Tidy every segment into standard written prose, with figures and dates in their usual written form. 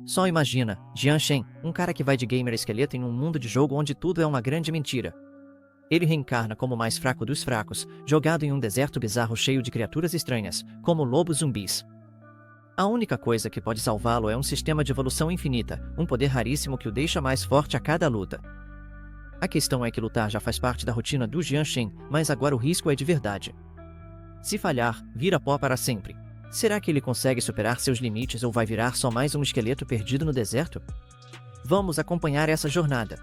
Só imagina, Jian Shen, um cara que vai de gamer a esqueleto em um mundo de jogo onde tudo é uma grande mentira. Ele reencarna como o mais fraco dos fracos, jogado em um deserto bizarro cheio de criaturas estranhas, como lobos zumbis. A única coisa que pode salvá-lo é um sistema de evolução infinita, um poder raríssimo que o deixa mais forte a cada luta. A questão é que lutar já faz parte da rotina do Jian Shen, mas agora o risco é de verdade. Se falhar, vira pó para sempre. Será que ele consegue superar seus limites ou vai virar só mais um esqueleto perdido no deserto? Vamos acompanhar essa jornada.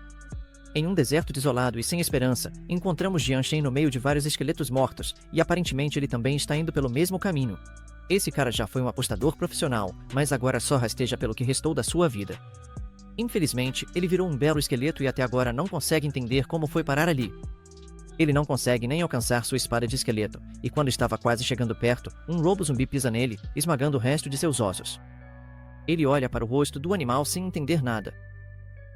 Em um deserto desolado e sem esperança, encontramos Jian Shen no meio de vários esqueletos mortos, e aparentemente ele também está indo pelo mesmo caminho. Esse cara já foi um apostador profissional, mas agora só rasteja pelo que restou da sua vida. Infelizmente, ele virou um belo esqueleto e até agora não consegue entender como foi parar ali. Ele não consegue nem alcançar sua espada de esqueleto, e quando estava quase chegando perto, um lobo zumbi pisa nele, esmagando o resto de seus ossos. Ele olha para o rosto do animal sem entender nada.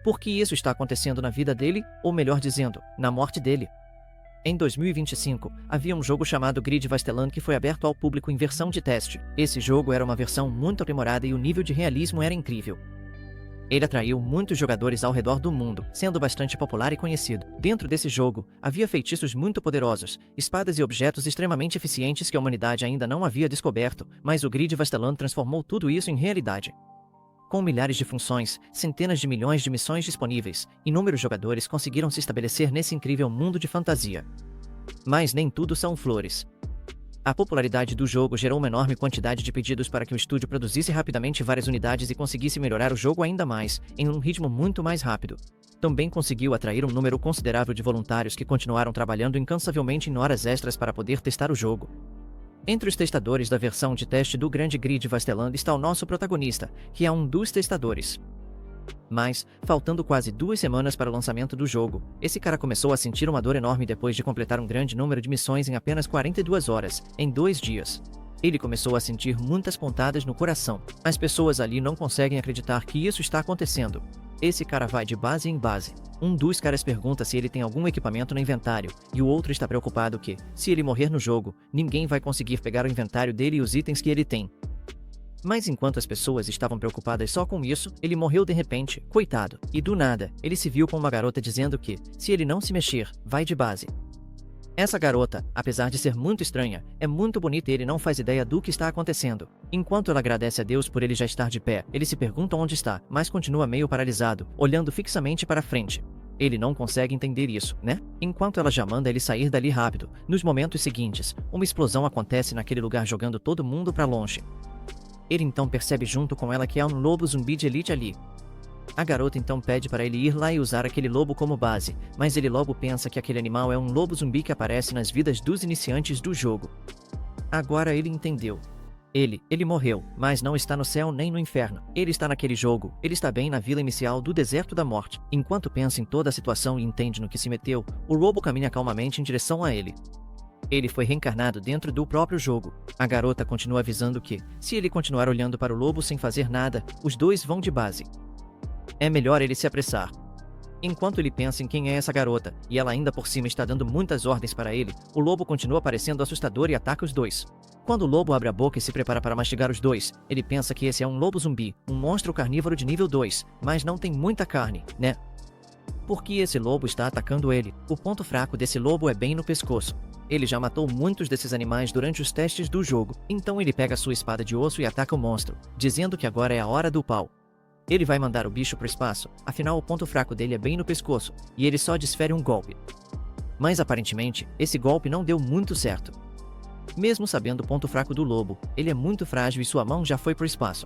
Por que isso está acontecendo na vida dele, ou melhor dizendo, na morte dele? Em 2025, havia um jogo chamado Grid Vasteland que foi aberto ao público em versão de teste. Esse jogo era uma versão muito aprimorada e o nível de realismo era incrível. Ele atraiu muitos jogadores ao redor do mundo, sendo bastante popular e conhecido. Dentro desse jogo, havia feitiços muito poderosos, espadas e objetos extremamente eficientes que a humanidade ainda não havia descoberto, mas o Grid Vasteland transformou tudo isso em realidade. Com milhares de funções, centenas de milhões de missões disponíveis, inúmeros jogadores conseguiram se estabelecer nesse incrível mundo de fantasia. Mas nem tudo são flores. A popularidade do jogo gerou uma enorme quantidade de pedidos para que o estúdio produzisse rapidamente várias unidades e conseguisse melhorar o jogo ainda mais, em um ritmo muito mais rápido. Também conseguiu atrair um número considerável de voluntários que continuaram trabalhando incansavelmente em horas extras para poder testar o jogo. Entre os testadores da versão de teste do Grande Grid Vasteland está o nosso protagonista, que é um dos testadores. Mas, faltando quase 2 semanas para o lançamento do jogo, esse cara começou a sentir uma dor enorme depois de completar um grande número de missões em apenas 42 horas, em 2 dias. Ele começou a sentir muitas pontadas no coração. As pessoas ali não conseguem acreditar que isso está acontecendo. Esse cara vai de base em base. Um dos caras pergunta se ele tem algum equipamento no inventário, e o outro está preocupado que, se ele morrer no jogo, ninguém vai conseguir pegar o inventário dele e os itens que ele tem. Mas enquanto as pessoas estavam preocupadas só com isso, ele morreu de repente, coitado. E do nada, ele se viu com uma garota dizendo que, se ele não se mexer, vai de base. Essa garota, apesar de ser muito estranha, é muito bonita e ele não faz ideia do que está acontecendo. Enquanto ela agradece a Deus por ele já estar de pé, ele se pergunta onde está, mas continua meio paralisado, olhando fixamente para frente. Ele não consegue entender isso, né? Enquanto ela já manda ele sair dali rápido, nos momentos seguintes, uma explosão acontece naquele lugar jogando todo mundo para longe. Ele então percebe junto com ela que há um lobo zumbi de elite ali. A garota então pede para ele ir lá e usar aquele lobo como base, mas ele logo pensa que aquele animal é um lobo zumbi que aparece nas vidas dos iniciantes do jogo. Agora ele entendeu. Ele morreu, mas não está no céu nem no inferno. Ele está naquele jogo, ele está bem na vila inicial do Deserto da Morte. Enquanto pensa em toda a situação e entende no que se meteu, o lobo caminha calmamente em direção a ele. Ele foi reencarnado dentro do próprio jogo. A garota continua avisando que, se ele continuar olhando para o lobo sem fazer nada, os dois vão de base. É melhor ele se apressar. Enquanto ele pensa em quem é essa garota, e ela ainda por cima está dando muitas ordens para ele, o lobo continua parecendo assustador e ataca os dois. Quando o lobo abre a boca e se prepara para mastigar os dois, ele pensa que esse é um lobo zumbi, um monstro carnívoro de nível 2, mas não tem muita carne, né? Por que esse lobo está atacando ele? O ponto fraco desse lobo é bem no pescoço. Ele já matou muitos desses animais durante os testes do jogo, então ele pega sua espada de osso e ataca o monstro, dizendo que agora é a hora do pau. Ele vai mandar o bicho pro espaço, afinal o ponto fraco dele é bem no pescoço, e ele só desfere um golpe. Mas aparentemente, esse golpe não deu muito certo. Mesmo sabendo o ponto fraco do lobo, ele é muito frágil e sua mão já foi pro espaço.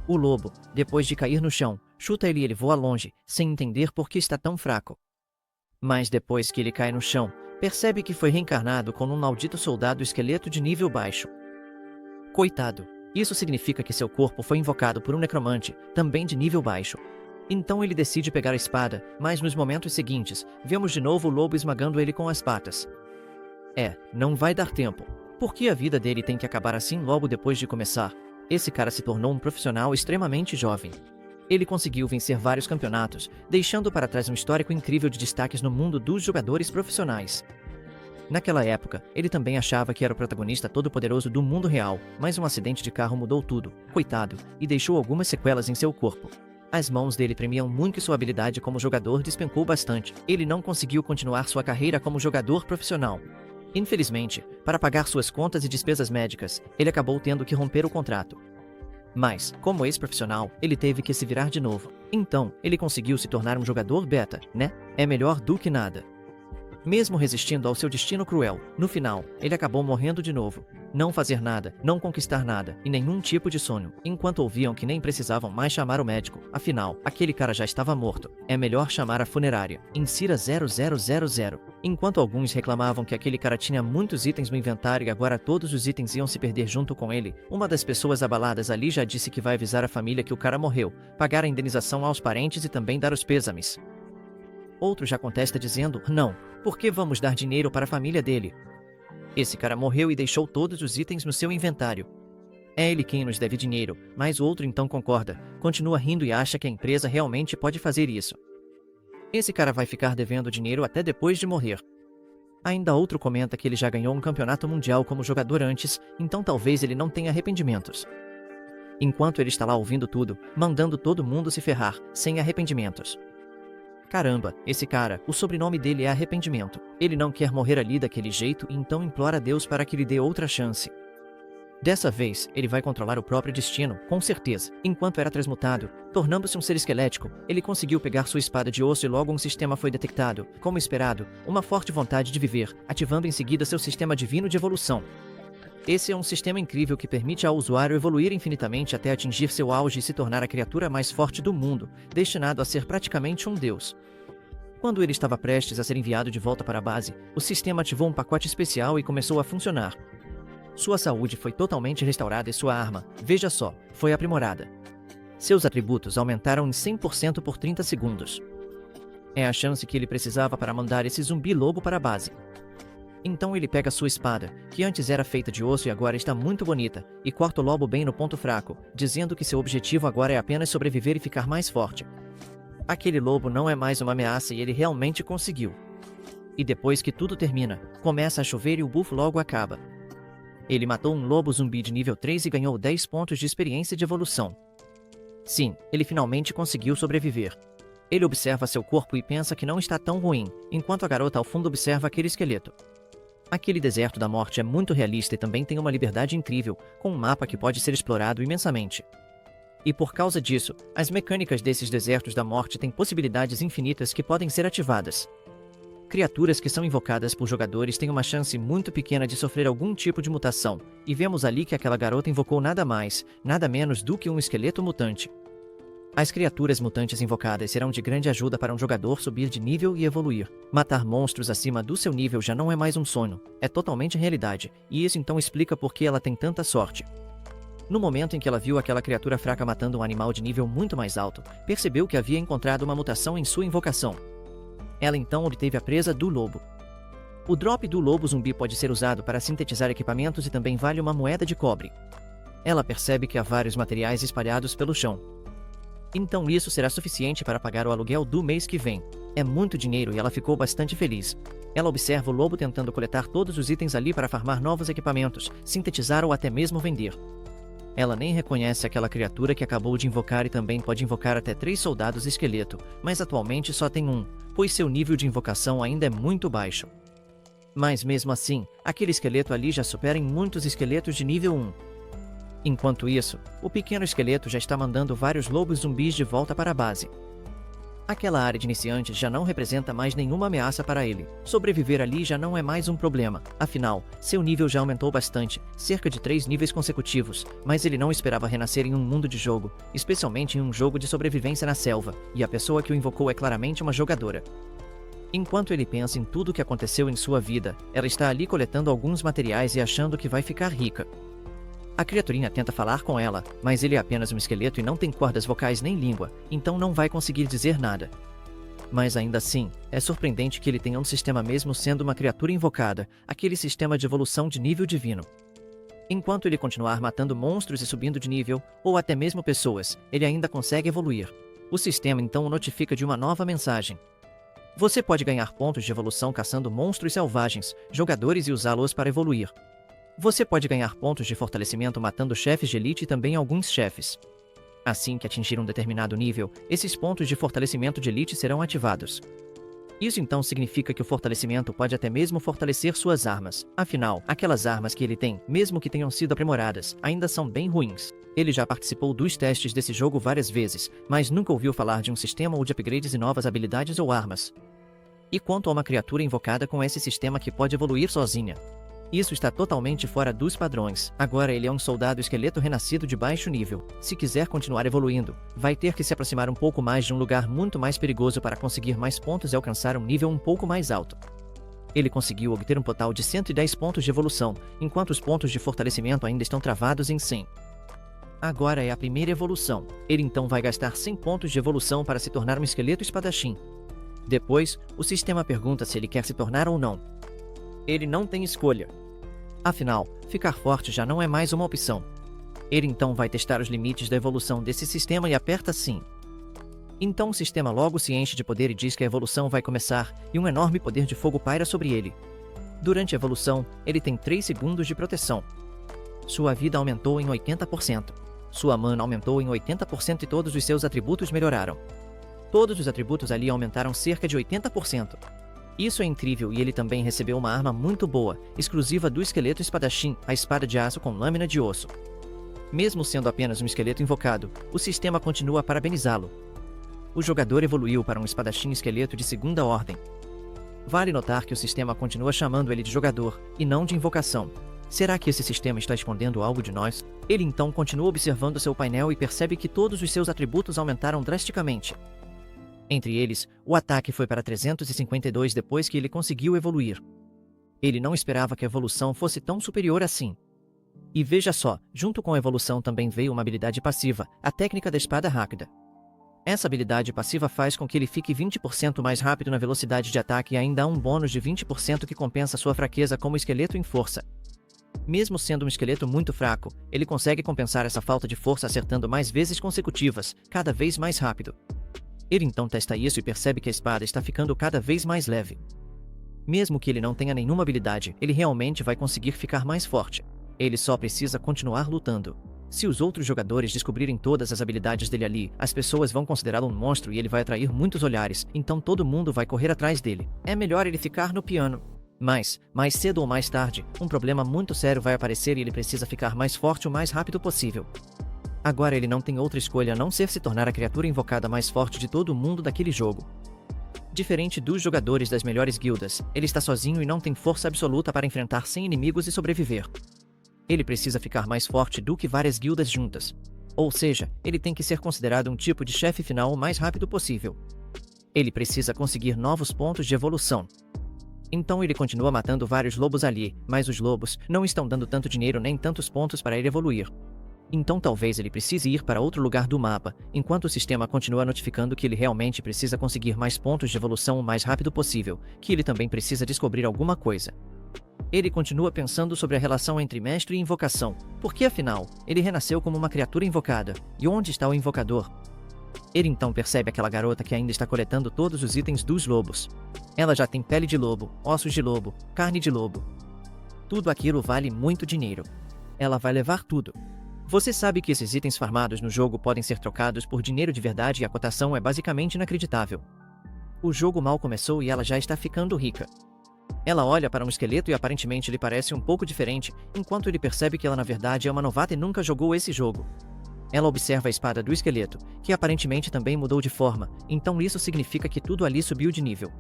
O lobo, depois de cair no chão, chuta ele e ele voa longe, sem entender por que está tão fraco. Mas depois que ele cai no chão, percebe que foi reencarnado como um maldito soldado esqueleto de nível baixo. Coitado, isso significa que seu corpo foi invocado por um necromante, também de nível baixo. Então ele decide pegar a espada, mas nos momentos seguintes, vemos de novo o lobo esmagando ele com as patas. Não vai dar tempo. Por que a vida dele tem que acabar assim logo depois de começar? Esse cara se tornou um profissional extremamente jovem. Ele conseguiu vencer vários campeonatos, deixando para trás um histórico incrível de destaques no mundo dos jogadores profissionais. Naquela época, ele também achava que era o protagonista todo-poderoso do mundo real, mas um acidente de carro mudou tudo, coitado, e deixou algumas sequelas em seu corpo. As mãos dele tremiam muito e sua habilidade como jogador despencou bastante. Ele não conseguiu continuar sua carreira como jogador profissional. Infelizmente, para pagar suas contas e despesas médicas, ele acabou tendo que romper o contrato. Mas, como ex-profissional, ele teve que se virar de novo. Então, ele conseguiu se tornar um jogador beta, né? É melhor do que nada. Mesmo resistindo ao seu destino cruel, no final, ele acabou morrendo de novo. Não fazer nada, não conquistar nada, e nenhum tipo de sonho, enquanto ouviam que nem precisavam mais chamar o médico. Afinal, aquele cara já estava morto. É melhor chamar a funerária. Insira 0000. Enquanto alguns reclamavam que aquele cara tinha muitos itens no inventário e agora todos os itens iam se perder junto com ele, uma das pessoas abaladas ali já disse que vai avisar a família que o cara morreu, pagar a indenização aos parentes e também dar os pêsames. Outro já contesta dizendo, não, por que vamos dar dinheiro para a família dele? Esse cara morreu e deixou todos os itens no seu inventário. É ele quem nos deve dinheiro, mas o outro então concorda, continua rindo e acha que a empresa realmente pode fazer isso. Esse cara vai ficar devendo dinheiro até depois de morrer. Ainda outro comenta que ele já ganhou um campeonato mundial como jogador antes, então talvez ele não tenha arrependimentos. Enquanto ele está lá ouvindo tudo, mandando todo mundo se ferrar, sem arrependimentos. Caramba, esse cara, o sobrenome dele é Arrependimento. Ele não quer morrer ali daquele jeito e então implora a Deus para que lhe dê outra chance. Dessa vez, ele vai controlar o próprio destino, com certeza. Enquanto era transmutado, tornando-se um ser esquelético, ele conseguiu pegar sua espada de osso e logo um sistema foi detectado. Como esperado, uma forte vontade de viver, ativando em seguida seu sistema divino de evolução. Esse é um sistema incrível que permite ao usuário evoluir infinitamente até atingir seu auge e se tornar a criatura mais forte do mundo, destinado a ser praticamente um deus. Quando ele estava prestes a ser enviado de volta para a base, o sistema ativou um pacote especial e começou a funcionar. Sua saúde foi totalmente restaurada e sua arma, veja só, foi aprimorada. Seus atributos aumentaram em 100% por 30 segundos. É a chance que ele precisava para mandar esse zumbi lobo para a base. Então ele pega sua espada, que antes era feita de osso e agora está muito bonita, e corta o lobo bem no ponto fraco, dizendo que seu objetivo agora é apenas sobreviver e ficar mais forte. Aquele lobo não é mais uma ameaça e ele realmente conseguiu. E depois que tudo termina, começa a chover e o buff logo acaba. Ele matou um lobo zumbi de nível 3 e ganhou 10 pontos de experiência de evolução. Sim, ele finalmente conseguiu sobreviver. Ele observa seu corpo e pensa que não está tão ruim, enquanto a garota ao fundo observa aquele esqueleto. Aquele deserto da morte é muito realista e também tem uma liberdade incrível, com um mapa que pode ser explorado imensamente. E por causa disso, as mecânicas desses desertos da morte têm possibilidades infinitas que podem ser ativadas. Criaturas que são invocadas por jogadores têm uma chance muito pequena de sofrer algum tipo de mutação, e vemos ali que aquela garota invocou nada mais, nada menos do que um esqueleto mutante. As criaturas mutantes invocadas serão de grande ajuda para um jogador subir de nível e evoluir. Matar monstros acima do seu nível já não é mais um sonho, é totalmente realidade, e isso então explica por que ela tem tanta sorte. No momento em que ela viu aquela criatura fraca matando um animal de nível muito mais alto, percebeu que havia encontrado uma mutação em sua invocação. Ela então obteve a presa do lobo. O drop do lobo zumbi pode ser usado para sintetizar equipamentos e também vale uma moeda de cobre. Ela percebe que há vários materiais espalhados pelo chão. Então isso será suficiente para pagar o aluguel do mês que vem. É muito dinheiro e ela ficou bastante feliz. Ela observa o lobo tentando coletar todos os itens ali para farmar novos equipamentos, sintetizar ou até mesmo vender. Ela nem reconhece aquela criatura que acabou de invocar e também pode invocar até 3 soldados esqueleto, mas atualmente só tem um, pois seu nível de invocação ainda é muito baixo. Mas mesmo assim, aquele esqueleto ali já supera em muitos esqueletos de nível 1. Enquanto isso, o pequeno esqueleto já está mandando vários lobos zumbis de volta para a base. Aquela área de iniciantes já não representa mais nenhuma ameaça para ele. Sobreviver ali já não é mais um problema. Afinal, seu nível já aumentou bastante, cerca de 3 níveis consecutivos, mas ele não esperava renascer em um mundo de jogo, especialmente em um jogo de sobrevivência na selva, e a pessoa que o invocou é claramente uma jogadora. Enquanto ele pensa em tudo o que aconteceu em sua vida, ela está ali coletando alguns materiais e achando que vai ficar rica. A criaturinha tenta falar com ela, mas ele é apenas um esqueleto e não tem cordas vocais nem língua, então não vai conseguir dizer nada. Mas ainda assim, é surpreendente que ele tenha um sistema mesmo sendo uma criatura invocada, aquele sistema de evolução de nível divino. Enquanto ele continuar matando monstros e subindo de nível, ou até mesmo pessoas, ele ainda consegue evoluir. O sistema então o notifica de uma nova mensagem. Você pode ganhar pontos de evolução caçando monstros selvagens, jogadores e usá-los para evoluir. Você pode ganhar pontos de fortalecimento matando chefes de elite e também alguns chefes. Assim que atingir um determinado nível, esses pontos de fortalecimento de elite serão ativados. Isso então significa que o fortalecimento pode até mesmo fortalecer suas armas. Afinal, aquelas armas que ele tem, mesmo que tenham sido aprimoradas, ainda são bem ruins. Ele já participou dos testes desse jogo várias vezes, mas nunca ouviu falar de um sistema ou de upgrades e novas habilidades ou armas. E quanto a uma criatura invocada com esse sistema que pode evoluir sozinha? Isso está totalmente fora dos padrões. Agora ele é um soldado esqueleto renascido de baixo nível. Se quiser continuar evoluindo, vai ter que se aproximar um pouco mais de um lugar muito mais perigoso para conseguir mais pontos e alcançar um nível um pouco mais alto. Ele conseguiu obter um total de 110 pontos de evolução, enquanto os pontos de fortalecimento ainda estão travados em 100. Agora é a primeira evolução. Ele então vai gastar 100 pontos de evolução para se tornar um esqueleto espadachim. Depois, o sistema pergunta se ele quer se tornar ou não. Ele não tem escolha. Afinal, ficar forte já não é mais uma opção. Ele então vai testar os limites da evolução desse sistema e aperta sim. Então o sistema logo se enche de poder e diz que a evolução vai começar, e um enorme poder de fogo paira sobre ele. Durante a evolução, ele tem 3 segundos de proteção. Sua vida aumentou em 80%. Sua mana aumentou em 80% e todos os seus atributos melhoraram. Todos os atributos ali aumentaram cerca de 80%. Isso é incrível e ele também recebeu uma arma muito boa, exclusiva do esqueleto espadachim, a espada de aço com lâmina de osso. Mesmo sendo apenas um esqueleto invocado, o sistema continua a parabenizá-lo. O jogador evoluiu para um espadachim esqueleto de segunda ordem. Vale notar que o sistema continua chamando ele de jogador, e não de invocação. Será que esse sistema está escondendo algo de nós? Ele então continua observando seu painel e percebe que todos os seus atributos aumentaram drasticamente. Entre eles, o ataque foi para 352 depois que ele conseguiu evoluir. Ele não esperava que a evolução fosse tão superior assim. E veja só, junto com a evolução também veio uma habilidade passiva, a técnica da espada rápida. Essa habilidade passiva faz com que ele fique 20% mais rápido na velocidade de ataque e ainda há um bônus de 20% que compensa sua fraqueza como esqueleto em força. Mesmo sendo um esqueleto muito fraco, ele consegue compensar essa falta de força acertando mais vezes consecutivas, cada vez mais rápido. Ele então testa isso e percebe que a espada está ficando cada vez mais leve. Mesmo que ele não tenha nenhuma habilidade, ele realmente vai conseguir ficar mais forte. Ele só precisa continuar lutando. Se os outros jogadores descobrirem todas as habilidades dele ali, as pessoas vão considerá-lo um monstro e ele vai atrair muitos olhares, então todo mundo vai correr atrás dele. É melhor ele ficar no piano. Mas, mais cedo ou mais tarde, um problema muito sério vai aparecer e ele precisa ficar mais forte o mais rápido possível. Agora ele não tem outra escolha a não ser se tornar a criatura invocada mais forte de todo o mundo daquele jogo. Diferente dos jogadores das melhores guildas, ele está sozinho e não tem força absoluta para enfrentar 100 inimigos e sobreviver. Ele precisa ficar mais forte do que várias guildas juntas. Ou seja, ele tem que ser considerado um tipo de chefe final o mais rápido possível. Ele precisa conseguir novos pontos de evolução. Então ele continua matando vários lobos ali, mas os lobos não estão dando tanto dinheiro nem tantos pontos para ele evoluir. Então talvez ele precise ir para outro lugar do mapa, enquanto o sistema continua notificando que ele realmente precisa conseguir mais pontos de evolução o mais rápido possível, que ele também precisa descobrir alguma coisa. Ele continua pensando sobre a relação entre mestre e invocação, porque afinal, ele renasceu como uma criatura invocada, e onde está o invocador? Ele então percebe aquela garota que ainda está coletando todos os itens dos lobos. Ela já tem pele de lobo, ossos de lobo, carne de lobo. Tudo aquilo vale muito dinheiro. Ela vai levar tudo. Você sabe que esses itens farmados no jogo podem ser trocados por dinheiro de verdade e a cotação é basicamente inacreditável. O jogo mal começou e ela já está ficando rica. Ela olha para um esqueleto e aparentemente lhe parece um pouco diferente, enquanto ele percebe que ela na verdade é uma novata e nunca jogou esse jogo. Ela observa a espada do esqueleto, que aparentemente também mudou de forma, então isso significa que tudo ali subiu de nível.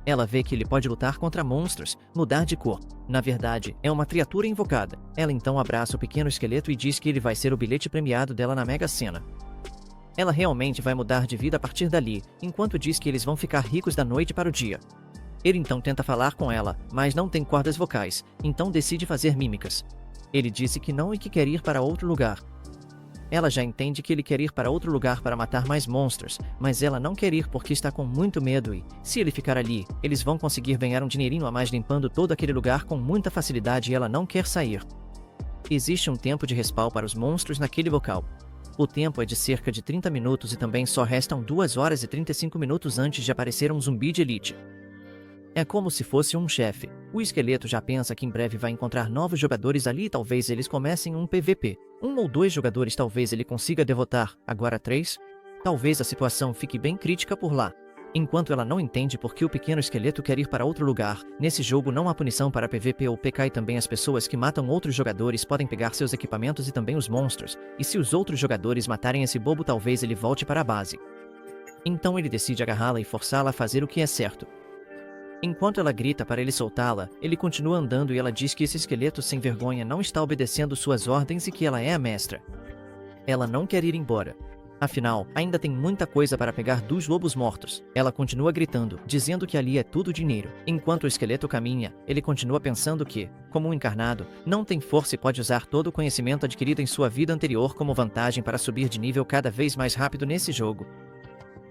Ela vê que ele pode lutar contra monstros, mudar de cor. Na verdade, é uma criatura invocada. Ela então abraça o pequeno esqueleto e diz que ele vai ser o bilhete premiado dela na Mega Sena. Ela realmente vai mudar de vida a partir dali, enquanto diz que eles vão ficar ricos da noite para o dia. Ele então tenta falar com ela, mas não tem cordas vocais, então decide fazer mímicas. Ele disse que não e que quer ir para outro lugar. Ela já entende que ele quer ir para outro lugar para matar mais monstros, mas ela não quer ir porque está com muito medo e, se ele ficar ali, eles vão conseguir ganhar um dinheirinho a mais limpando todo aquele lugar com muita facilidade e ela não quer sair. Existe um tempo de respawn para os monstros naquele local. O tempo é de cerca de 30 minutos e também só restam 2 horas e 35 minutos antes de aparecer um zumbi de elite. É como se fosse um chefe. O esqueleto já pensa que em breve vai encontrar novos jogadores ali e talvez eles comecem um PVP. 1 ou 2 jogadores talvez ele consiga derrotar, agora 3? Talvez a situação fique bem crítica por lá. Enquanto ela não entende por que o pequeno esqueleto quer ir para outro lugar, nesse jogo não há punição para PVP ou PK e também as pessoas que matam outros jogadores podem pegar seus equipamentos e também os monstros, e se os outros jogadores matarem esse bobo talvez ele volte para a base. Então ele decide agarrá-la e forçá-la a fazer o que é certo. Enquanto ela grita para ele soltá-la, ele continua andando e ela diz que esse esqueleto sem vergonha não está obedecendo suas ordens e que ela é a mestra. Ela não quer ir embora. Afinal, ainda tem muita coisa para pegar dos lobos mortos. Ela continua gritando, dizendo que ali é tudo dinheiro. Enquanto o esqueleto caminha, ele continua pensando que, como um encarnado, não tem força e pode usar todo o conhecimento adquirido em sua vida anterior como vantagem para subir de nível cada vez mais rápido nesse jogo.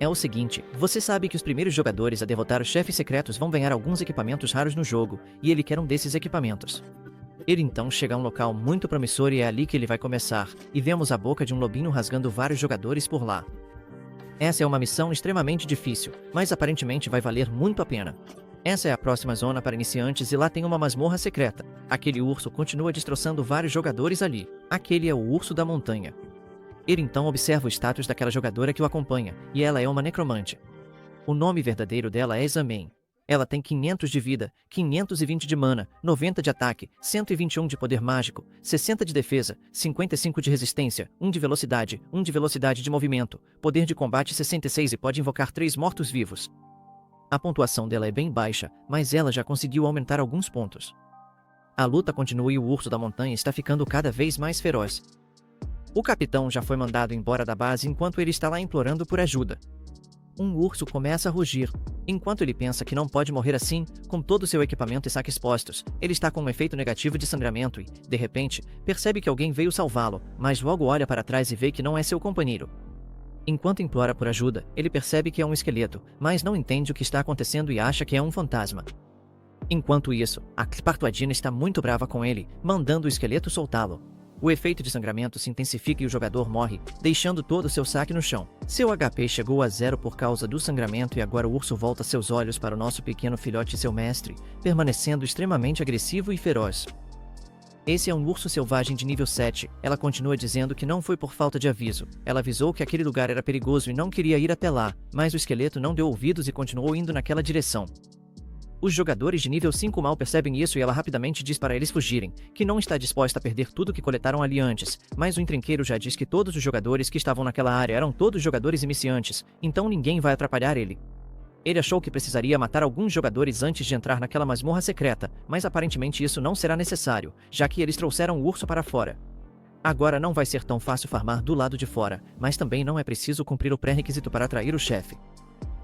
É o seguinte, você sabe que os primeiros jogadores a derrotar os chefes secretos vão ganhar alguns equipamentos raros no jogo, e ele quer um desses equipamentos. Ele então chega a um local muito promissor e é ali que ele vai começar, e vemos a boca de um lobinho rasgando vários jogadores por lá. Essa é uma missão extremamente difícil, mas aparentemente vai valer muito a pena. Essa é a próxima zona para iniciantes e lá tem uma masmorra secreta. Aquele urso continua destroçando vários jogadores ali. Aquele é o urso da montanha. Ele então observa o status daquela jogadora que o acompanha, e ela é uma necromante. O nome verdadeiro dela é Examen. Ela tem 500 de vida, 520 de mana, 90 de ataque, 121 de poder mágico, 60 de defesa, 55 de resistência, 1 de velocidade, 1 de velocidade de movimento, poder de combate 66 e pode invocar 3 mortos-vivos. A pontuação dela é bem baixa, mas ela já conseguiu aumentar alguns pontos. A luta continua e o urso da montanha está ficando cada vez mais feroz. O capitão já foi mandado embora da base enquanto ele está lá implorando por ajuda. Um urso começa a rugir. Enquanto ele pensa que não pode morrer assim, com todo o seu equipamento e saque expostos, ele está com um efeito negativo de sangramento e, de repente, percebe que alguém veio salvá-lo, mas logo olha para trás e vê que não é seu companheiro. Enquanto implora por ajuda, ele percebe que é um esqueleto, mas não entende o que está acontecendo e acha que é um fantasma. Enquanto isso, a Partuadina está muito brava com ele, mandando o esqueleto soltá-lo. O efeito de sangramento se intensifica e o jogador morre, deixando todo o seu saque no chão. Seu HP chegou a 0 por causa do sangramento e agora o urso volta seus olhos para o nosso pequeno filhote e seu mestre, permanecendo extremamente agressivo e feroz. Esse é um urso selvagem de nível 7, ela continua dizendo que não foi por falta de aviso. Ela avisou que aquele lugar era perigoso e não queria ir até lá, mas o esqueleto não deu ouvidos e continuou indo naquela direção. Os jogadores de nível 5 mal percebem isso e ela rapidamente diz para eles fugirem, que não está disposta a perder tudo que coletaram ali antes, mas o encrenqueiro já diz que todos os jogadores que estavam naquela área eram todos jogadores iniciantes, então ninguém vai atrapalhar ele. Ele achou que precisaria matar alguns jogadores antes de entrar naquela masmorra secreta, mas aparentemente isso não será necessário, já que eles trouxeram o urso para fora. Agora não vai ser tão fácil farmar do lado de fora, mas também não é preciso cumprir o pré-requisito para atrair o chefe.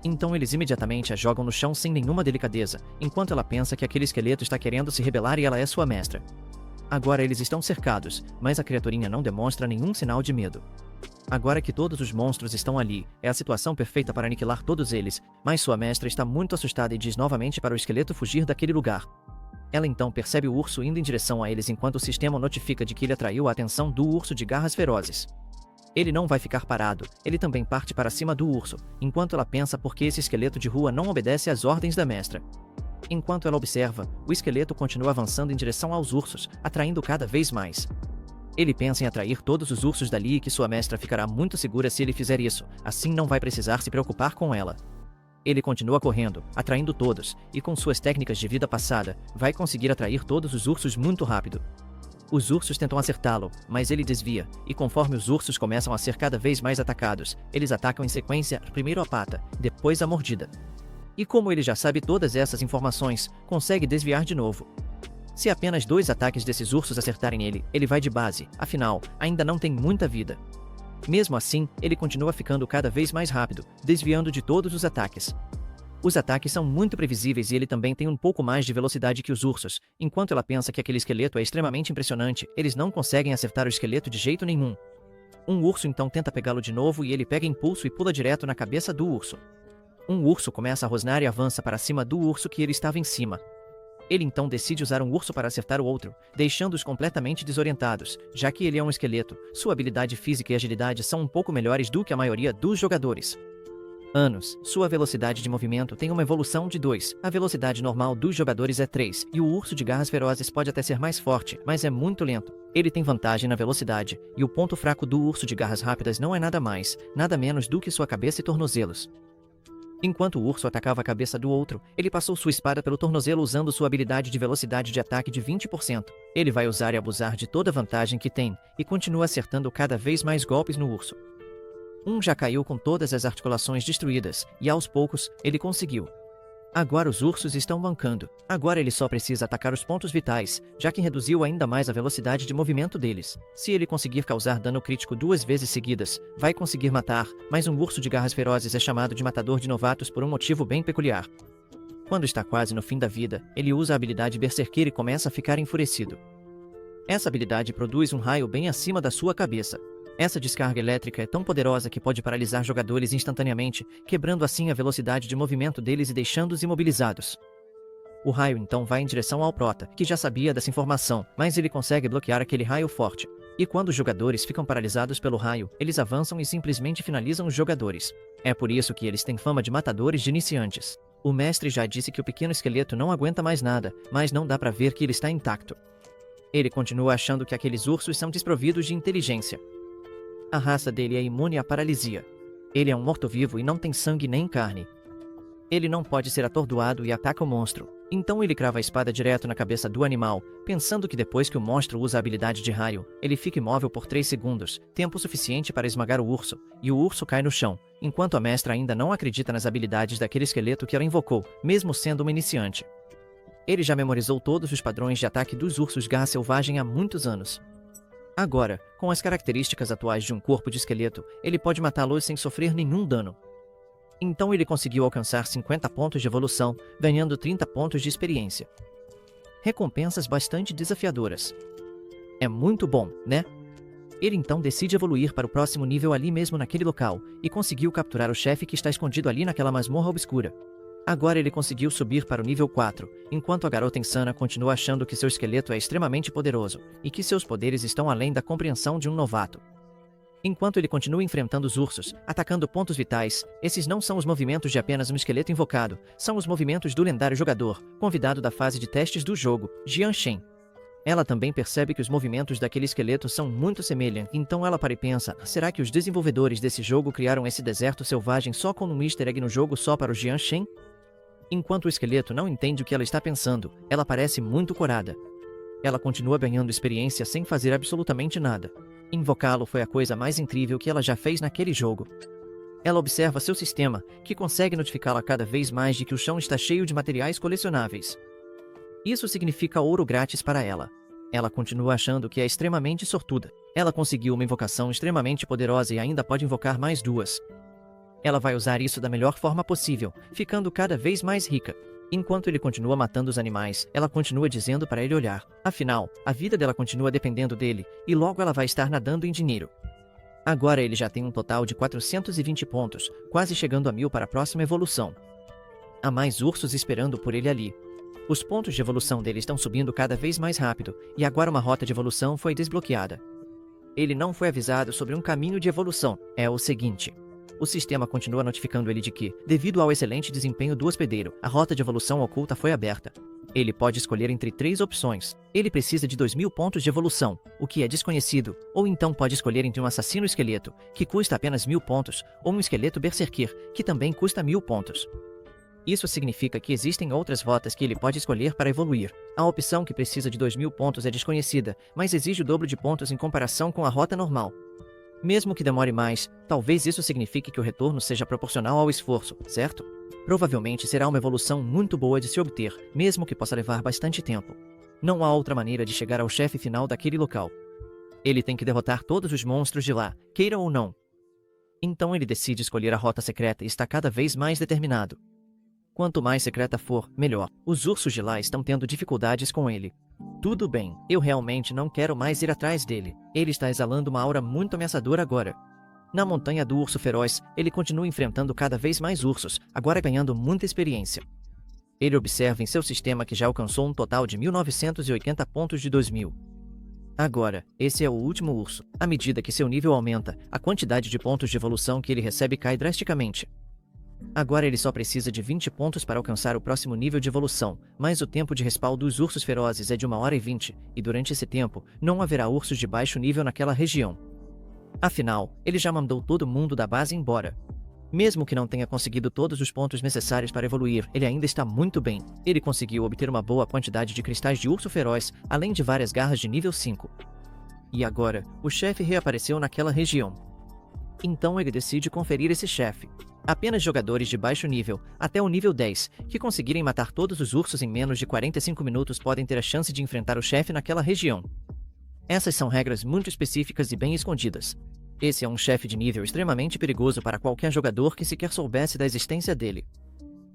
Então eles imediatamente a jogam no chão sem nenhuma delicadeza, enquanto ela pensa que aquele esqueleto está querendo se rebelar e ela é sua mestra. Agora eles estão cercados, mas a criaturinha não demonstra nenhum sinal de medo. Agora que todos os monstros estão ali, é a situação perfeita para aniquilar todos eles, mas sua mestra está muito assustada e diz novamente para o esqueleto fugir daquele lugar. Ela então percebe o urso indo em direção a eles enquanto o sistema notifica de que ele atraiu a atenção do urso de garras ferozes. Ele não vai ficar parado, ele também parte para cima do urso, enquanto ela pensa por que esse esqueleto de rua não obedece às ordens da mestra. Enquanto ela observa, o esqueleto continua avançando em direção aos ursos, atraindo cada vez mais. Ele pensa em atrair todos os ursos dali e que sua mestra ficará muito segura se ele fizer isso, assim não vai precisar se preocupar com ela. Ele continua correndo, atraindo todos, e com suas técnicas de vida passada, vai conseguir atrair todos os ursos muito rápido. Os ursos tentam acertá-lo, mas ele desvia, e conforme os ursos começam a ser cada vez mais atacados, eles atacam em sequência primeiro a pata, depois a mordida. E como ele já sabe todas essas informações, consegue desviar de novo. Se apenas 2 ataques desses ursos acertarem ele, ele vai de base, afinal, ainda não tem muita vida. Mesmo assim, ele continua ficando cada vez mais rápido, desviando de todos os ataques. Os ataques são muito previsíveis e ele também tem um pouco mais de velocidade que os ursos. Enquanto ela pensa que aquele esqueleto é extremamente impressionante, eles não conseguem acertar o esqueleto de jeito nenhum. Um urso então tenta pegá-lo de novo e ele pega impulso e pula direto na cabeça do urso. Um urso começa a rosnar e avança para cima do urso que ele estava em cima. Ele então decide usar um urso para acertar o outro, deixando-os completamente desorientados, já que ele é um esqueleto. Sua habilidade física e agilidade são um pouco melhores do que a maioria dos jogadores. Sua velocidade de movimento tem uma evolução de 2, a velocidade normal dos jogadores é 3, e o urso de garras ferozes pode até ser mais forte, mas é muito lento. Ele tem vantagem na velocidade, e o ponto fraco do urso de garras rápidas não é nada mais, nada menos do que sua cabeça e tornozelos. Enquanto o urso atacava a cabeça do outro, ele passou sua espada pelo tornozelo usando sua habilidade de velocidade de ataque de 20%. Ele vai usar e abusar de toda a vantagem que tem, e continua acertando cada vez mais golpes no urso. Já caiu com todas as articulações destruídas, e aos poucos, ele conseguiu. Agora os ursos estão mancando. Agora ele só precisa atacar os pontos vitais, já que reduziu ainda mais a velocidade de movimento deles. Se ele conseguir causar dano crítico 2 vezes seguidas, vai conseguir matar, mas um urso de garras ferozes é chamado de matador de novatos por um motivo bem peculiar. Quando está quase no fim da vida, ele usa a habilidade Berserker e começa a ficar enfurecido. Essa habilidade produz um raio bem acima da sua cabeça. Essa descarga elétrica é tão poderosa que pode paralisar jogadores instantaneamente, quebrando assim a velocidade de movimento deles e deixando-os imobilizados. O raio então vai em direção ao Prota, que já sabia dessa informação, mas ele consegue bloquear aquele raio forte. E quando os jogadores ficam paralisados pelo raio, eles avançam e simplesmente finalizam os jogadores. É por isso que eles têm fama de matadores de iniciantes. O mestre já disse que o pequeno esqueleto não aguenta mais nada, mas não dá pra ver que ele está intacto. Ele continua achando que aqueles ursos são desprovidos de inteligência. A raça dele é imune à paralisia. Ele é um morto-vivo e não tem sangue nem carne. Ele não pode ser atordoado e ataca o monstro. Então ele crava a espada direto na cabeça do animal, pensando que depois que o monstro usa a habilidade de raio, ele fica imóvel por 3 segundos, tempo suficiente para esmagar o urso, e o urso cai no chão, enquanto a mestra ainda não acredita nas habilidades daquele esqueleto que ela invocou, mesmo sendo uma iniciante. Ele já memorizou todos os padrões de ataque dos ursos garra selvagem há muitos anos. Agora, com as características atuais de um corpo de esqueleto, ele pode matá-los sem sofrer nenhum dano. Então ele conseguiu alcançar 50 pontos de evolução, ganhando 30 pontos de experiência. Recompensas bastante desafiadoras. É muito bom, né? Ele então decide evoluir para o próximo nível ali mesmo naquele local, e conseguiu capturar o chefe que está escondido ali naquela masmorra obscura. Agora ele conseguiu subir para o nível 4, enquanto a garota insana continua achando que seu esqueleto é extremamente poderoso, e que seus poderes estão além da compreensão de um novato. Enquanto ele continua enfrentando os ursos, atacando pontos vitais, esses não são os movimentos de apenas um esqueleto invocado, são os movimentos do lendário jogador, convidado da fase de testes do jogo, Jian Shen. Ela também percebe que os movimentos daquele esqueleto são muito semelhantes, então ela para e pensa, será que os desenvolvedores desse jogo criaram esse deserto selvagem só com um easter egg no jogo só para o Jian Shen? Enquanto o esqueleto não entende o que ela está pensando, ela parece muito corada. Ela continua ganhando experiência sem fazer absolutamente nada. Invocá-lo foi a coisa mais incrível que ela já fez naquele jogo. Ela observa seu sistema, que consegue notificá-la cada vez mais de que o chão está cheio de materiais colecionáveis. Isso significa ouro grátis para ela. Ela continua achando que é extremamente sortuda. Ela conseguiu uma invocação extremamente poderosa e ainda pode invocar mais 2. Ela vai usar isso da melhor forma possível, ficando cada vez mais rica. Enquanto ele continua matando os animais, ela continua dizendo para ele olhar. Afinal, a vida dela continua dependendo dele, e logo ela vai estar nadando em dinheiro. Agora ele já tem um total de 420 pontos, quase chegando a 1000 para a próxima evolução. Há mais ursos esperando por ele ali. Os pontos de evolução dele estão subindo cada vez mais rápido, e agora uma rota de evolução foi desbloqueada. Ele não foi avisado sobre um caminho de evolução. É o seguinte. O sistema continua notificando ele de que, devido ao excelente desempenho do hospedeiro, a rota de evolução oculta foi aberta. Ele pode escolher entre 3 opções. Ele precisa de 2000 pontos de evolução, o que é desconhecido, ou então pode escolher entre um assassino esqueleto, que custa apenas 1000 pontos, ou um esqueleto berserker, que também custa 1000 pontos. Isso significa que existem outras rotas que ele pode escolher para evoluir. A opção que precisa de 2000 pontos é desconhecida, mas exige o dobro de pontos em comparação com a rota normal. Mesmo que demore mais, talvez isso signifique que o retorno seja proporcional ao esforço, certo? Provavelmente será uma evolução muito boa de se obter, mesmo que possa levar bastante tempo. Não há outra maneira de chegar ao chefe final daquele local. Ele tem que derrotar todos os monstros de lá, queira ou não. Então ele decide escolher a rota secreta e está cada vez mais determinado. Quanto mais secreta for, melhor. Os ursos de lá estão tendo dificuldades com ele. Tudo bem, eu realmente não quero mais ir atrás dele. Ele está exalando uma aura muito ameaçadora agora. Na montanha do urso feroz, ele continua enfrentando cada vez mais ursos, agora ganhando muita experiência. Ele observa em seu sistema que já alcançou um total de 1980 pontos de 2000. Agora, esse é o último urso. À medida que seu nível aumenta, a quantidade de pontos de evolução que ele recebe cai drasticamente. Agora ele só precisa de 20 pontos para alcançar o próximo nível de evolução, mas o tempo de respawn dos ursos ferozes é de 1h20, e durante esse tempo, não haverá ursos de baixo nível naquela região. Afinal, ele já mandou todo mundo da base embora. Mesmo que não tenha conseguido todos os pontos necessários para evoluir, ele ainda está muito bem. Ele conseguiu obter uma boa quantidade de cristais de urso feroz, além de várias garras de nível 5. E agora, o chefe reapareceu naquela região. Então ele decide conferir esse chefe. Apenas jogadores de baixo nível, até o nível 10, que conseguirem matar todos os ursos em menos de 45 minutos podem ter a chance de enfrentar o chefe naquela região. Essas são regras muito específicas e bem escondidas. Esse é um chefe de nível extremamente perigoso para qualquer jogador que sequer soubesse da existência dele.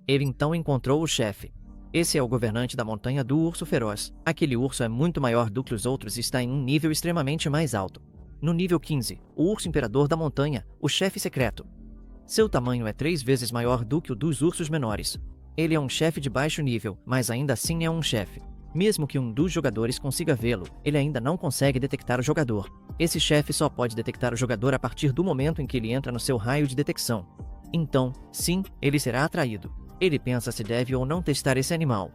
Ele então encontrou o chefe. Esse é o governante da montanha do urso feroz. Aquele urso é muito maior do que os outros e está em um nível extremamente mais alto. No nível 15, o urso imperador da montanha, o chefe secreto. Seu tamanho é 3 vezes maior do que o dos ursos menores. Ele é um chefe de baixo nível, mas ainda assim é um chefe. Mesmo que um dos jogadores consiga vê-lo, ele ainda não consegue detectar o jogador. Esse chefe só pode detectar o jogador a partir do momento em que ele entra no seu raio de detecção. Então, sim, ele será atraído. Ele pensa se deve ou não testar esse animal.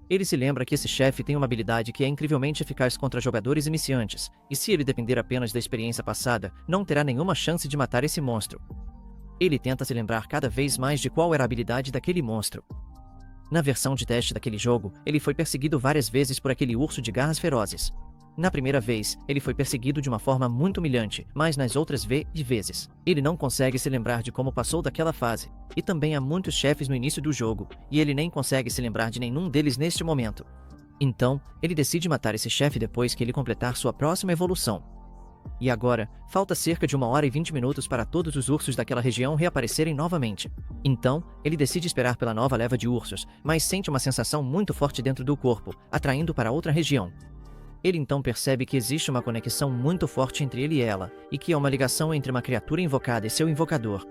Ele se lembra que esse chefe tem uma habilidade que é incrivelmente eficaz contra jogadores iniciantes, e se ele depender apenas da experiência passada, não terá nenhuma chance de matar esse monstro. Ele tenta se lembrar cada vez mais de qual era a habilidade daquele monstro. Na versão de teste daquele jogo, ele foi perseguido várias vezes por aquele urso de garras ferozes. Na primeira vez, ele foi perseguido de uma forma muito humilhante, mas nas outras vezes, ele não consegue se lembrar de como passou daquela fase. E também há muitos chefes no início do jogo, e ele nem consegue se lembrar de nenhum deles neste momento. Então, ele decide matar esse chefe depois que ele completar sua próxima evolução. E agora, falta cerca de 1h20 para todos os ursos daquela região reaparecerem novamente. Então, ele decide esperar pela nova leva de ursos, mas sente uma sensação muito forte dentro do corpo, atraindo para outra região. Ele então percebe que existe uma conexão muito forte entre ele e ela, e que há uma ligação entre uma criatura invocada e seu invocador.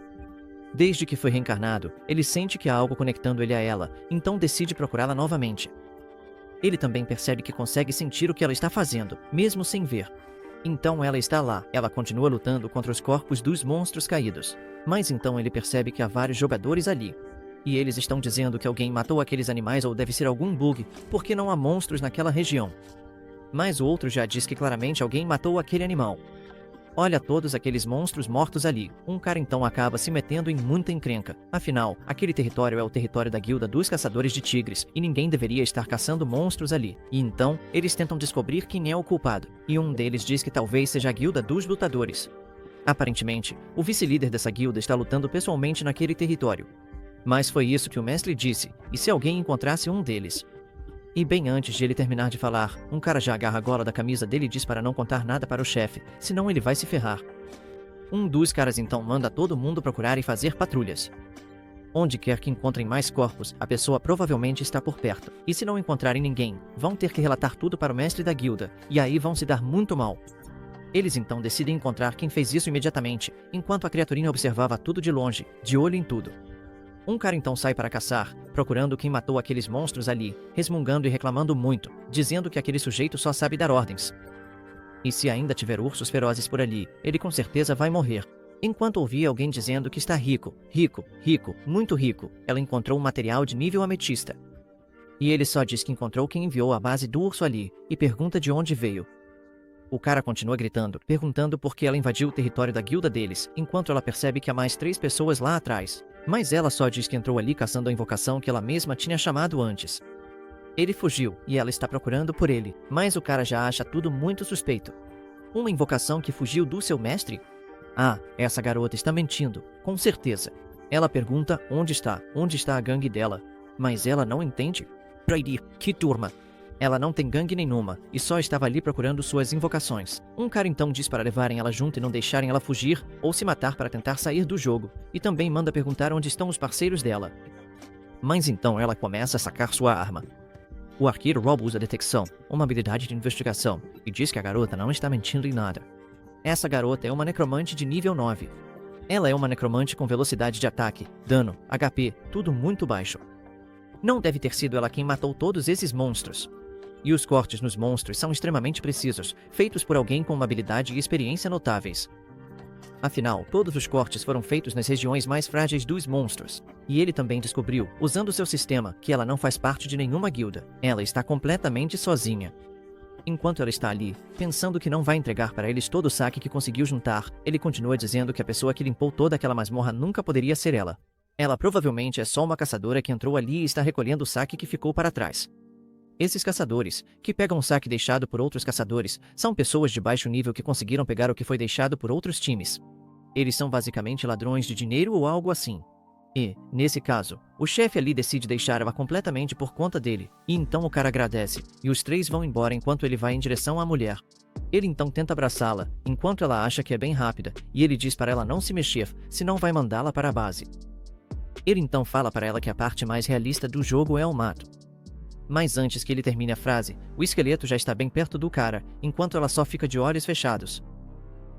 Desde que foi reencarnado, ele sente que há algo conectando ele a ela, então decide procurá-la novamente. Ele também percebe que consegue sentir o que ela está fazendo, mesmo sem ver. Então ela está lá, ela continua lutando contra os corpos dos monstros caídos. Mas então ele percebe que há vários jogadores ali. E eles estão dizendo que alguém matou aqueles animais ou deve ser algum bug, porque não há monstros naquela região. Mas o outro já diz que claramente alguém matou aquele animal. Olha todos aqueles monstros mortos ali. Um cara então acaba se metendo em muita encrenca. Afinal, aquele território é o território da guilda dos caçadores de tigres, e ninguém deveria estar caçando monstros ali. E então, eles tentam descobrir quem é o culpado. E um deles diz que talvez seja a guilda dos lutadores. Aparentemente, o vice-líder dessa guilda está lutando pessoalmente naquele território. Mas foi isso que o mestre disse, e se alguém encontrasse um deles? E bem antes de ele terminar de falar, um cara já agarra a gola da camisa dele e diz para não contar nada para o chefe, senão ele vai se ferrar. Um dos caras então manda todo mundo procurar e fazer patrulhas. Onde quer que encontrem mais corpos, a pessoa provavelmente está por perto. E se não encontrarem ninguém, vão ter que relatar tudo para o mestre da guilda, e aí vão se dar muito mal. Eles então decidem encontrar quem fez isso imediatamente, enquanto a criaturinha observava tudo de longe, de olho em tudo. Um cara então sai para caçar, procurando quem matou aqueles monstros ali, resmungando e reclamando muito, dizendo que aquele sujeito só sabe dar ordens. E se ainda tiver ursos ferozes por ali, ele com certeza vai morrer. Enquanto ouvia alguém dizendo que está rico, muito rico, ela encontrou um material de nível ametista. E ele só diz que encontrou quem enviou a base do urso ali, e pergunta de onde veio. O cara continua gritando, perguntando por que ela invadiu o território da guilda deles, enquanto ela percebe que há mais 3 pessoas lá atrás. Mas ela só diz que entrou ali caçando a invocação que ela mesma tinha chamado antes. Ele fugiu, e ela está procurando por ele, mas o cara já acha tudo muito suspeito. Uma invocação que fugiu do seu mestre? Ah, essa garota está mentindo, com certeza. Ela pergunta onde está a gangue dela. Mas ela não entende. Brady, que turma! Ela não tem gangue nenhuma, e só estava ali procurando suas invocações. Um cara então diz para levarem ela junto e não deixarem ela fugir, ou se matar para tentar sair do jogo, e também manda perguntar onde estão os parceiros dela. Mas então ela começa a sacar sua arma. O arqueiro Rob usa detecção, uma habilidade de investigação, e diz que a garota não está mentindo em nada. Essa garota é uma necromante de nível 9. Ela é uma necromante com velocidade de ataque, dano, HP, tudo muito baixo. Não deve ter sido ela quem matou todos esses monstros. E os cortes nos monstros são extremamente precisos, feitos por alguém com uma habilidade e experiência notáveis. Afinal, todos os cortes foram feitos nas regiões mais frágeis dos monstros. E ele também descobriu, usando seu sistema, que ela não faz parte de nenhuma guilda. Ela está completamente sozinha. Enquanto ela está ali, pensando que não vai entregar para eles todo o saque que conseguiu juntar, ele continua dizendo que a pessoa que limpou toda aquela masmorra nunca poderia ser ela. Ela provavelmente é só uma caçadora que entrou ali e está recolhendo o saque que ficou para trás. Esses caçadores, que pegam o saque deixado por outros caçadores, são pessoas de baixo nível que conseguiram pegar o que foi deixado por outros times. Eles são basicamente ladrões de dinheiro ou algo assim. E, nesse caso, o chefe ali decide deixar ela completamente por conta dele, e então o cara agradece, e os três vão embora enquanto ele vai em direção à mulher. Ele então tenta abraçá-la, enquanto ela acha que é bem rápida, e ele diz para ela não se mexer, senão vai mandá-la para a base. Ele então fala para ela que a parte mais realista do jogo é o mato. Mas antes que ele termine a frase, o esqueleto já está bem perto do cara, enquanto ela só fica de olhos fechados.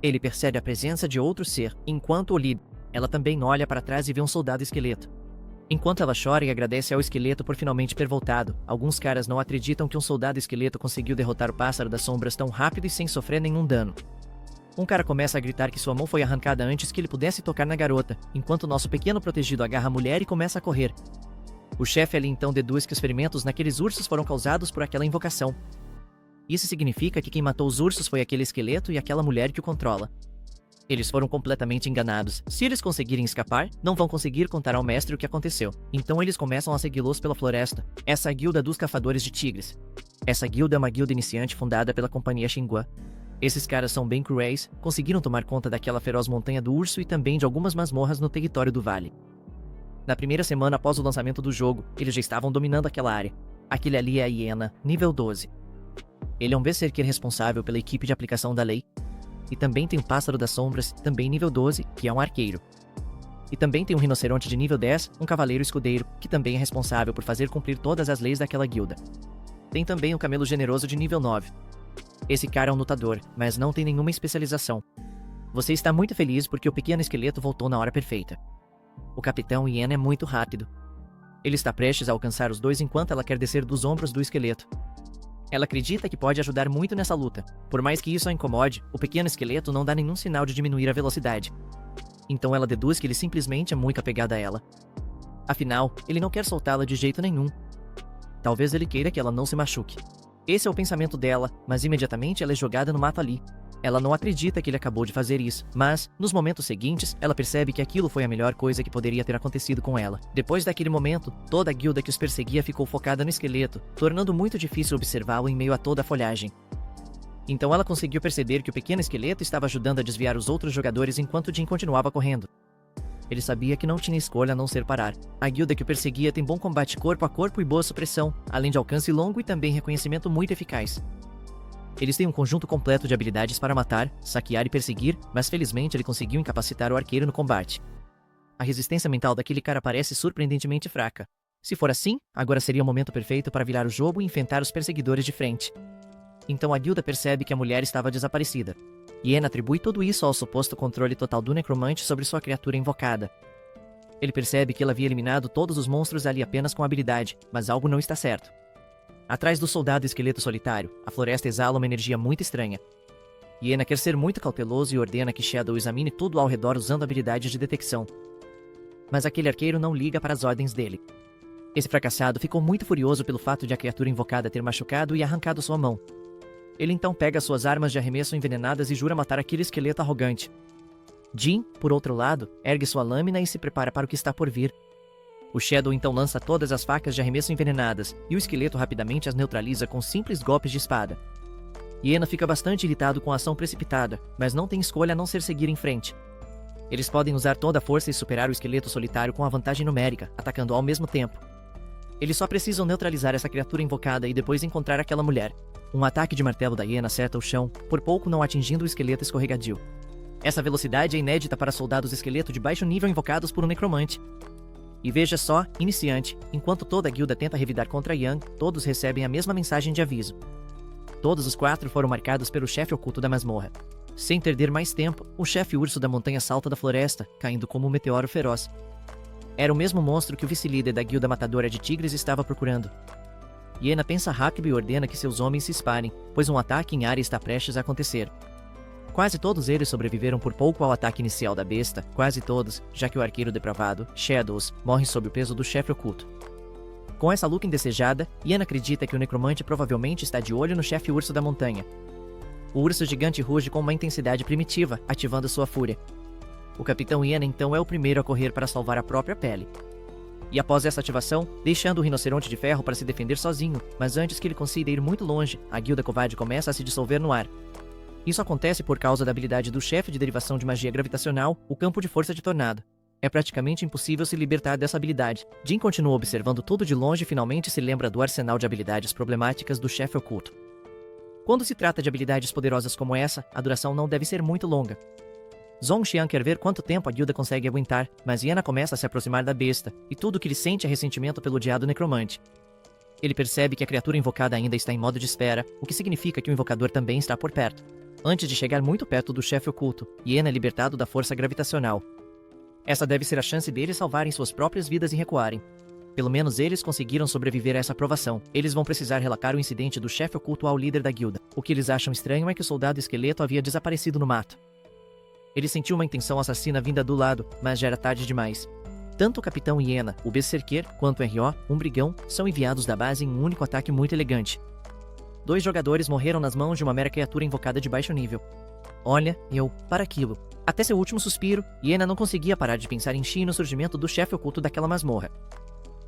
Ele percebe a presença de outro ser, enquanto o líder. Ela também olha para trás e vê um soldado esqueleto. Enquanto ela chora e agradece ao esqueleto por finalmente ter voltado, alguns caras não acreditam que um soldado esqueleto conseguiu derrotar o pássaro das sombras tão rápido e sem sofrer nenhum dano. Um cara começa a gritar que sua mão foi arrancada antes que ele pudesse tocar na garota, enquanto nosso pequeno protegido agarra a mulher e começa a correr. O chefe ali então deduz que os ferimentos naqueles ursos foram causados por aquela invocação. Isso significa que quem matou os ursos foi aquele esqueleto e aquela mulher que o controla. Eles foram completamente enganados. Se eles conseguirem escapar, não vão conseguir contar ao mestre o que aconteceu. Então eles começam a segui-los pela floresta. Essa é a guilda dos caçadores de tigres. Essa guilda é uma guilda iniciante fundada pela companhia Xinguang. Esses caras são bem cruéis, conseguiram tomar conta daquela feroz montanha do urso e também de algumas masmorras no território do vale. Na primeira semana após o lançamento do jogo, eles já estavam dominando aquela área. Aquele ali é a hiena, nível 12. Ele é um berserker responsável pela equipe de aplicação da lei. E também tem o pássaro das sombras, também nível 12, que é um arqueiro. E também tem um rinoceronte de nível 10, um cavaleiro escudeiro, que também é responsável por fazer cumprir todas as leis daquela guilda. Tem também um camelo generoso de nível 9. Esse cara é um lutador, mas não tem nenhuma especialização. Você está muito feliz porque o pequeno esqueleto voltou na hora perfeita. O capitão hiena é muito rápido. Ele está prestes a alcançar os dois enquanto ela quer descer dos ombros do esqueleto. Ela acredita que pode ajudar muito nessa luta. Por mais que isso a incomode, o pequeno esqueleto não dá nenhum sinal de diminuir a velocidade. Então ela deduz que ele simplesmente é muito apegado a ela. Afinal, ele não quer soltá-la de jeito nenhum. Talvez ele queira que ela não se machuque. Esse é o pensamento dela, mas imediatamente ela é jogada no mato ali. Ela não acredita que ele acabou de fazer isso, mas, nos momentos seguintes, ela percebe que aquilo foi a melhor coisa que poderia ter acontecido com ela. Depois daquele momento, toda a guilda que os perseguia ficou focada no esqueleto, tornando muito difícil observá-lo em meio a toda a folhagem. Então ela conseguiu perceber que o pequeno esqueleto estava ajudando a desviar os outros jogadores enquanto Jin continuava correndo. Ele sabia que não tinha escolha a não ser parar. A guilda que o perseguia tem bom combate corpo a corpo e boa supressão, além de alcance longo e também reconhecimento muito eficaz. Eles têm um conjunto completo de habilidades para matar, saquear e perseguir, mas felizmente ele conseguiu incapacitar o arqueiro no combate. A resistência mental daquele cara parece surpreendentemente fraca. Se for assim, agora seria o momento perfeito para virar o jogo e enfrentar os perseguidores de frente. Então a guilda percebe que a mulher estava desaparecida. Yen atribui tudo isso ao suposto controle total do necromante sobre sua criatura invocada. Ele percebe que ela havia eliminado todos os monstros ali apenas com habilidade, mas algo não está certo. Atrás do soldado esqueleto solitário, a floresta exala uma energia muito estranha. Hiena quer ser muito cauteloso e ordena que Shadow examine tudo ao redor usando habilidades de detecção. Mas aquele arqueiro não liga para as ordens dele. Esse fracassado ficou muito furioso pelo fato de a criatura invocada ter machucado e arrancado sua mão. Ele então pega suas armas de arremesso envenenadas e jura matar aquele esqueleto arrogante. Jin, por outro lado, ergue sua lâmina e se prepara para o que está por vir. O Shadow então lança todas as facas de arremesso envenenadas, e o esqueleto rapidamente as neutraliza com simples golpes de espada. Hiena fica bastante irritado com a ação precipitada, mas não tem escolha a não ser seguir em frente. Eles podem usar toda a força e superar o esqueleto solitário com a vantagem numérica, atacando ao mesmo tempo. Eles só precisam neutralizar essa criatura invocada e depois encontrar aquela mulher. Um ataque de martelo da hiena acerta o chão, por pouco não atingindo o esqueleto escorregadio. Essa velocidade é inédita para soldados esqueleto de baixo nível invocados por um necromante. E veja só, iniciante, enquanto toda a guilda tenta revidar contra Yang, todos recebem a mesma mensagem de aviso. Todos os 4 foram marcados pelo chefe oculto da masmorra. Sem perder mais tempo, o chefe urso da montanha salta da floresta, caindo como um meteoro feroz. Era o mesmo monstro que o vice-líder da guilda matadora de tigres estava procurando. Hiena pensa rápido e ordena que seus homens se espalhem, pois um ataque em área está prestes a acontecer. Quase todos eles sobreviveram por pouco ao ataque inicial da besta, quase todos, já que o arqueiro depravado, Shadows, morre sob o peso do chefe oculto. Com essa luta indesejada, Hiena acredita que o necromante provavelmente está de olho no chefe urso da montanha. O urso gigante ruge com uma intensidade primitiva, ativando sua fúria. O capitão Hiena então é o primeiro a correr para salvar a própria pele. E após essa ativação, deixando o rinoceronte de ferro para se defender sozinho, mas antes que ele consiga ir muito longe, a guilda covarde começa a se dissolver no ar. Isso acontece por causa da habilidade do chefe de derivação de magia gravitacional, o campo de força de tornado. É praticamente impossível se libertar dessa habilidade. Jin continua observando tudo de longe e finalmente se lembra do arsenal de habilidades problemáticas do chefe oculto. Quando se trata de habilidades poderosas como essa, a duração não deve ser muito longa. Zhongxian quer ver quanto tempo a guilda consegue aguentar, mas Hiena começa a se aproximar da besta, e tudo que ele sente é ressentimento pelo odiado necromante. Ele percebe que a criatura invocada ainda está em modo de espera, o que significa que o invocador também está por perto. Antes de chegar muito perto do chefe oculto, Hiena é libertado da força gravitacional. Essa deve ser a chance deles salvarem suas próprias vidas e recuarem. Pelo menos eles conseguiram sobreviver a essa provação. Eles vão precisar relatar o incidente do chefe oculto ao líder da guilda. O que eles acham estranho é que o soldado esqueleto havia desaparecido no mato. Ele sentiu uma intenção assassina vinda do lado, mas já era tarde demais. Tanto o Capitão Hiena, o Berserker, quanto o R.O., um brigão, são enviados da base em um único ataque muito elegante. 2 jogadores morreram nas mãos de uma mera criatura invocada de baixo nível. Olha, para aquilo. Até seu último suspiro, Hiena não conseguia parar de pensar em Shi e no surgimento do chefe oculto daquela masmorra.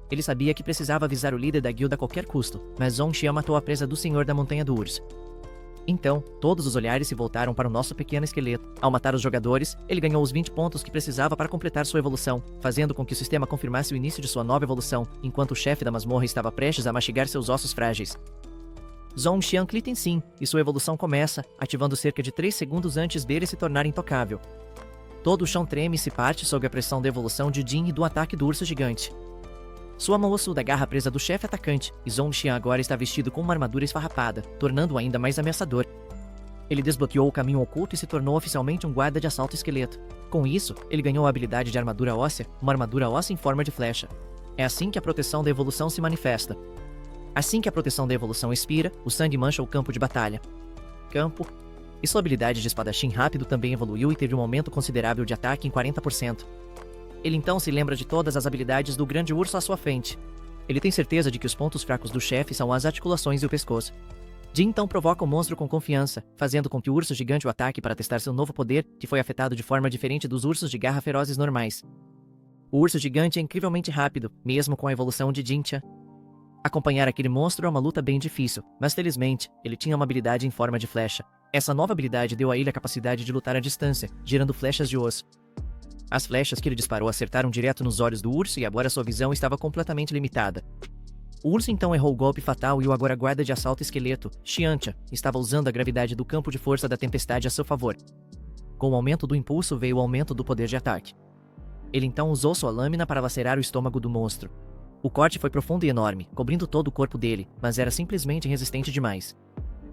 Ele sabia que precisava avisar o líder da guilda a qualquer custo, mas Zhongxian matou a presa do Senhor da Montanha do Urso. Então, todos os olhares se voltaram para o nosso pequeno esqueleto. Ao matar os jogadores, ele ganhou os 20 pontos que precisava para completar sua evolução, fazendo com que o sistema confirmasse o início de sua nova evolução, enquanto o chefe da masmorra estava prestes a mastigar seus ossos frágeis. Zhongxian clica em sim, e sua evolução começa, ativando cerca de 3 segundos antes dele se tornar intocável. Todo o chão treme e se parte sob a pressão da evolução de Jin e do ataque do urso gigante. Sua mão ossuda agarra a presa do chefe atacante, e Zhongxian agora está vestido com uma armadura esfarrapada, tornando-o ainda mais ameaçador. Ele desbloqueou o caminho oculto e se tornou oficialmente um guarda de assalto esqueleto. Com isso, ele ganhou a habilidade de armadura óssea, uma armadura óssea em forma de flecha. É assim que a proteção da evolução se manifesta. Assim que a proteção da evolução expira, o sangue mancha o campo de batalha. Campo. E sua habilidade de espadachim rápido também evoluiu e teve um aumento considerável de ataque em 40%. Ele então se lembra de todas as habilidades do grande urso à sua frente. Ele tem certeza de que os pontos fracos do chefe são as articulações e o pescoço. Jin então provoca o monstro com confiança, fazendo com que o urso gigante o ataque para testar seu novo poder, que foi afetado de forma diferente dos ursos de garra ferozes normais. O urso gigante é incrivelmente rápido, mesmo com a evolução de Jintia. Acompanhar aquele monstro é uma luta bem difícil, mas felizmente, ele tinha uma habilidade em forma de flecha. Essa nova habilidade deu a ele a capacidade de lutar à distância, gerando flechas de osso. As flechas que ele disparou acertaram direto nos olhos do urso e agora sua visão estava completamente limitada. O urso então errou o golpe fatal e o agora guarda de assalto esqueleto, Xiantia, estava usando a gravidade do campo de força da tempestade a seu favor. Com o aumento do impulso veio o aumento do poder de ataque. Ele então usou sua lâmina para lacerar o estômago do monstro. O corte foi profundo e enorme, cobrindo todo o corpo dele, mas era simplesmente resistente demais.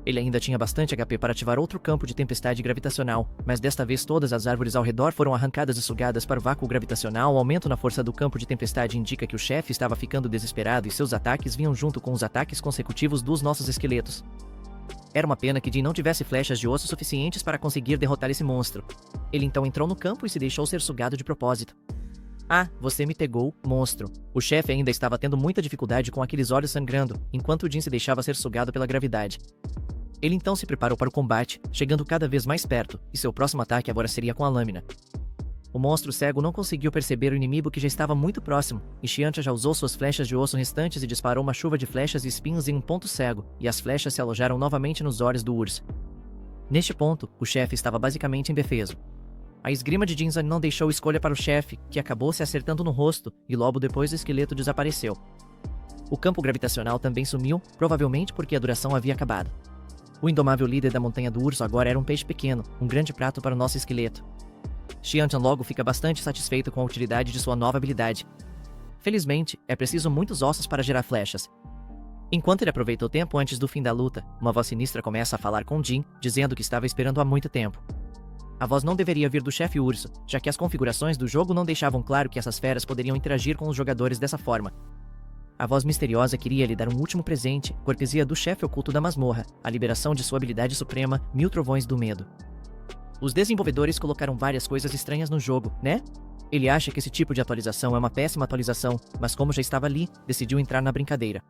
Ele ainda tinha bastante HP para ativar outro campo de tempestade gravitacional, mas desta vez todas as árvores ao redor foram arrancadas e sugadas para o vácuo gravitacional. O aumento na força do campo de tempestade indica que o chefe estava ficando desesperado e seus ataques vinham junto com os ataques consecutivos dos nossos esqueletos. Era uma pena que Jin não tivesse flechas de osso suficientes para conseguir derrotar esse monstro. Ele então entrou no campo e se deixou ser sugado de propósito. Ah, você me pegou, monstro. O chefe ainda estava tendo muita dificuldade com aqueles olhos sangrando, enquanto Jin se deixava ser sugado pela gravidade. Ele então se preparou para o combate, chegando cada vez mais perto, e seu próximo ataque agora seria com a lâmina. O monstro cego não conseguiu perceber o inimigo que já estava muito próximo, e Xiantia já usou suas flechas de osso restantes e disparou uma chuva de flechas e espinhos em um ponto cego, e as flechas se alojaram novamente nos olhos do urso. Neste ponto, o chefe estava basicamente indefeso. A esgrima de Jinzan não deixou escolha para o chefe, que acabou se acertando no rosto, e logo depois o esqueleto desapareceu. O campo gravitacional também sumiu, provavelmente porque a duração havia acabado. O indomável líder da Montanha do Urso agora era um peixe pequeno, um grande prato para o nosso esqueleto. Xiantian logo fica bastante satisfeito com a utilidade de sua nova habilidade. Felizmente, é preciso muitos ossos para gerar flechas. Enquanto ele aproveita o tempo antes do fim da luta, uma voz sinistra começa a falar com Jin, dizendo que estava esperando há muito tempo. A voz não deveria vir do chefe urso, já que as configurações do jogo não deixavam claro que essas feras poderiam interagir com os jogadores dessa forma. A voz misteriosa queria lhe dar um último presente, cortesia do chefe oculto da masmorra, a liberação de sua habilidade suprema, 1000 Trovões do Medo. Os desenvolvedores colocaram várias coisas estranhas no jogo, né? Ele acha que esse tipo de atualização é uma péssima atualização, mas como já estava ali, decidiu entrar na brincadeira.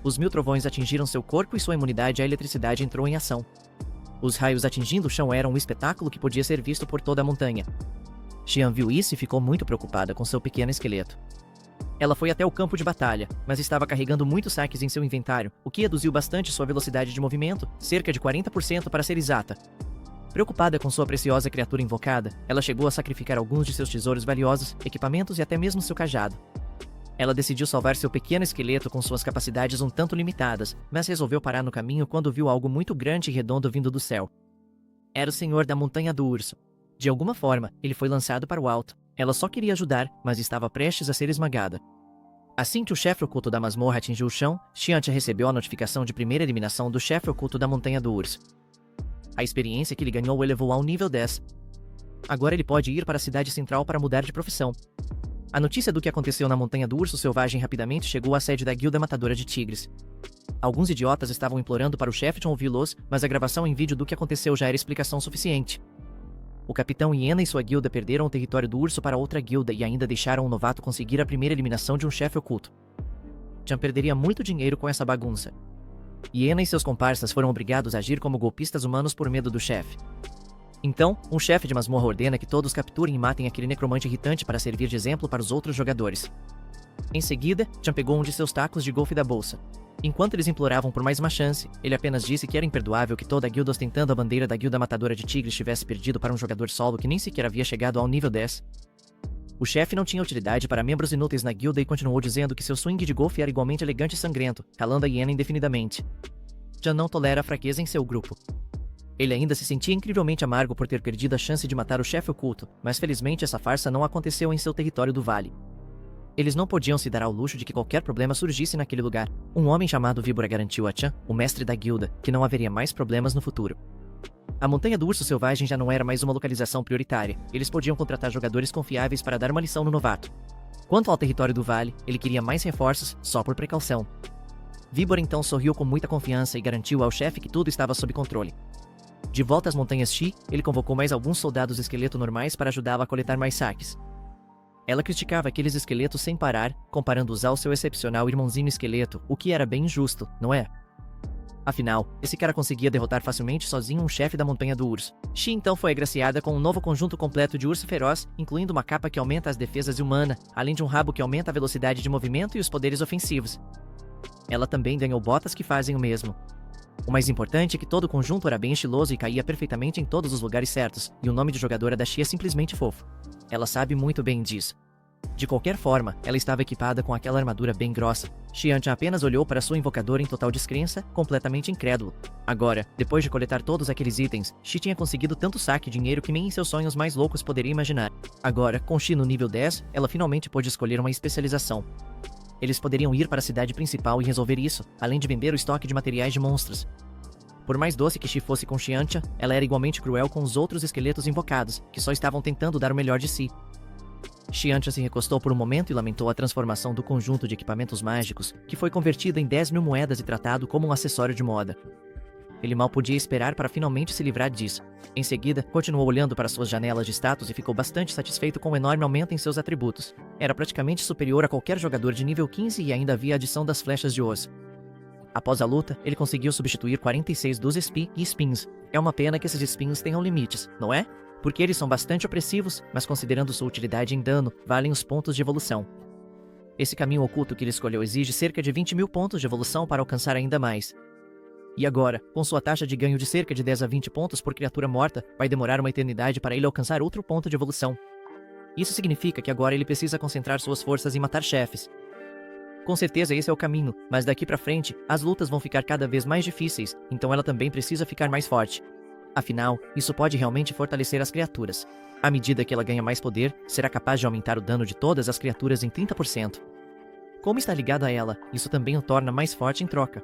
Os 1000 trovões atingiram seu corpo e sua imunidade à eletricidade entrou em ação. Os raios atingindo o chão eram um espetáculo que podia ser visto por toda a montanha. Xian viu isso e ficou muito preocupada com seu pequeno esqueleto. Ela foi até o campo de batalha, mas estava carregando muitos saques em seu inventário, o que reduziu bastante sua velocidade de movimento, cerca de 40% para ser exata. Preocupada com sua preciosa criatura invocada, ela chegou a sacrificar alguns de seus tesouros valiosos, equipamentos e até mesmo seu cajado. Ela decidiu salvar seu pequeno esqueleto com suas capacidades um tanto limitadas, mas resolveu parar no caminho quando viu algo muito grande e redondo vindo do céu. Era o Senhor da Montanha do Urso. De alguma forma, ele foi lançado para o alto. Ela só queria ajudar, mas estava prestes a ser esmagada. Assim que o chefe oculto da masmorra atingiu o chão, Xiantia recebeu a notificação de primeira eliminação do chefe oculto da Montanha do Urso. A experiência que ele ganhou o elevou ao nível 10. Agora ele pode ir para a cidade central para mudar de profissão. A notícia do que aconteceu na Montanha do Urso Selvagem rapidamente chegou à sede da Guilda Matadora de Tigres. Alguns idiotas estavam implorando para o chefe John ouvi-los, mas a gravação em vídeo do que aconteceu já era explicação suficiente. O capitão Hiena e sua guilda perderam o território do urso para outra guilda e ainda deixaram o novato conseguir a primeira eliminação de um chefe oculto. Chan perderia muito dinheiro com essa bagunça. Hiena e seus comparsas foram obrigados a agir como golpistas humanos por medo do chefe. Então, um chefe de masmorra ordena que todos capturem e matem aquele necromante irritante para servir de exemplo para os outros jogadores. Em seguida, Chan pegou um de seus tacos de golfe da bolsa. Enquanto eles imploravam por mais uma chance, ele apenas disse que era imperdoável que toda a guilda ostentando a bandeira da Guilda Matadora de Tigres tivesse perdido para um jogador solo que nem sequer havia chegado ao nível 10. O chefe não tinha utilidade para membros inúteis na guilda e continuou dizendo que seu swing de golfe era igualmente elegante e sangrento, calando a hiena indefinidamente. Chan não tolera a fraqueza em seu grupo. Ele ainda se sentia incrivelmente amargo por ter perdido a chance de matar o chefe oculto, mas felizmente essa farsa não aconteceu em seu território do vale. Eles não podiam se dar ao luxo de que qualquer problema surgisse naquele lugar. Um homem chamado Víbora garantiu a Chan, o mestre da guilda, que não haveria mais problemas no futuro. A Montanha do Urso Selvagem já não era mais uma localização prioritária. Eles podiam contratar jogadores confiáveis para dar uma lição no novato. Quanto ao território do vale, ele queria mais reforços, só por precaução. Víbora então sorriu com muita confiança e garantiu ao chefe que tudo estava sob controle. De volta às Montanhas Xi, ele convocou mais alguns soldados esqueleto normais para ajudá-la a coletar mais saques. Ela criticava aqueles esqueletos sem parar, comparando-os ao seu excepcional irmãozinho esqueleto, o que era bem injusto, não é? Afinal, esse cara conseguia derrotar facilmente sozinho um chefe da Montanha do Urso. Xi então foi agraciada com um novo conjunto completo de urso feroz, incluindo uma capa que aumenta as defesas humanas, além de um rabo que aumenta a velocidade de movimento e os poderes ofensivos. Ela também ganhou botas que fazem o mesmo. O mais importante é que todo o conjunto era bem estiloso e caía perfeitamente em todos os lugares certos, e o nome de jogadora da Xi é simplesmente fofo. Ela sabe muito bem disso. De qualquer forma, ela estava equipada com aquela armadura bem grossa. Xiantia apenas olhou para sua invocadora em total descrença, completamente incrédulo. Agora, depois de coletar todos aqueles itens, Xi tinha conseguido tanto saque e dinheiro que nem em seus sonhos mais loucos poderia imaginar. Agora, com Xi no nível 10, ela finalmente pôde escolher uma especialização. Eles poderiam ir para a cidade principal e resolver isso, além de vender o estoque de materiais de monstros. Por mais doce que Xi fosse com Xiantia, ela era igualmente cruel com os outros esqueletos invocados, que só estavam tentando dar o melhor de si. Xiantia se recostou por um momento e lamentou a transformação do conjunto de equipamentos mágicos, que foi convertido em 10.000 moedas e tratado como um acessório de moda. Ele mal podia esperar para finalmente se livrar disso. Em seguida, continuou olhando para suas janelas de status e ficou bastante satisfeito com o enorme aumento em seus atributos. Era praticamente superior a qualquer jogador de nível 15 e ainda havia a adição das flechas de osso. Após a luta, ele conseguiu substituir 46 dos Spi e Spins. É uma pena que esses Spins tenham limites, não é? Porque eles são bastante opressivos, mas considerando sua utilidade em dano, valem os pontos de evolução. Esse caminho oculto que ele escolheu exige cerca de 20.000 pontos de evolução para alcançar ainda mais. E agora, com sua taxa de ganho de cerca de 10 a 20 pontos por criatura morta, vai demorar uma eternidade para ele alcançar outro ponto de evolução. Isso significa que agora ele precisa concentrar suas forças em matar chefes. Com certeza esse é o caminho, mas daqui pra frente, as lutas vão ficar cada vez mais difíceis, então ela também precisa ficar mais forte. Afinal, isso pode realmente fortalecer as criaturas. À medida que ela ganha mais poder, será capaz de aumentar o dano de todas as criaturas em 30%. Como está ligado a ela, isso também o torna mais forte em troca.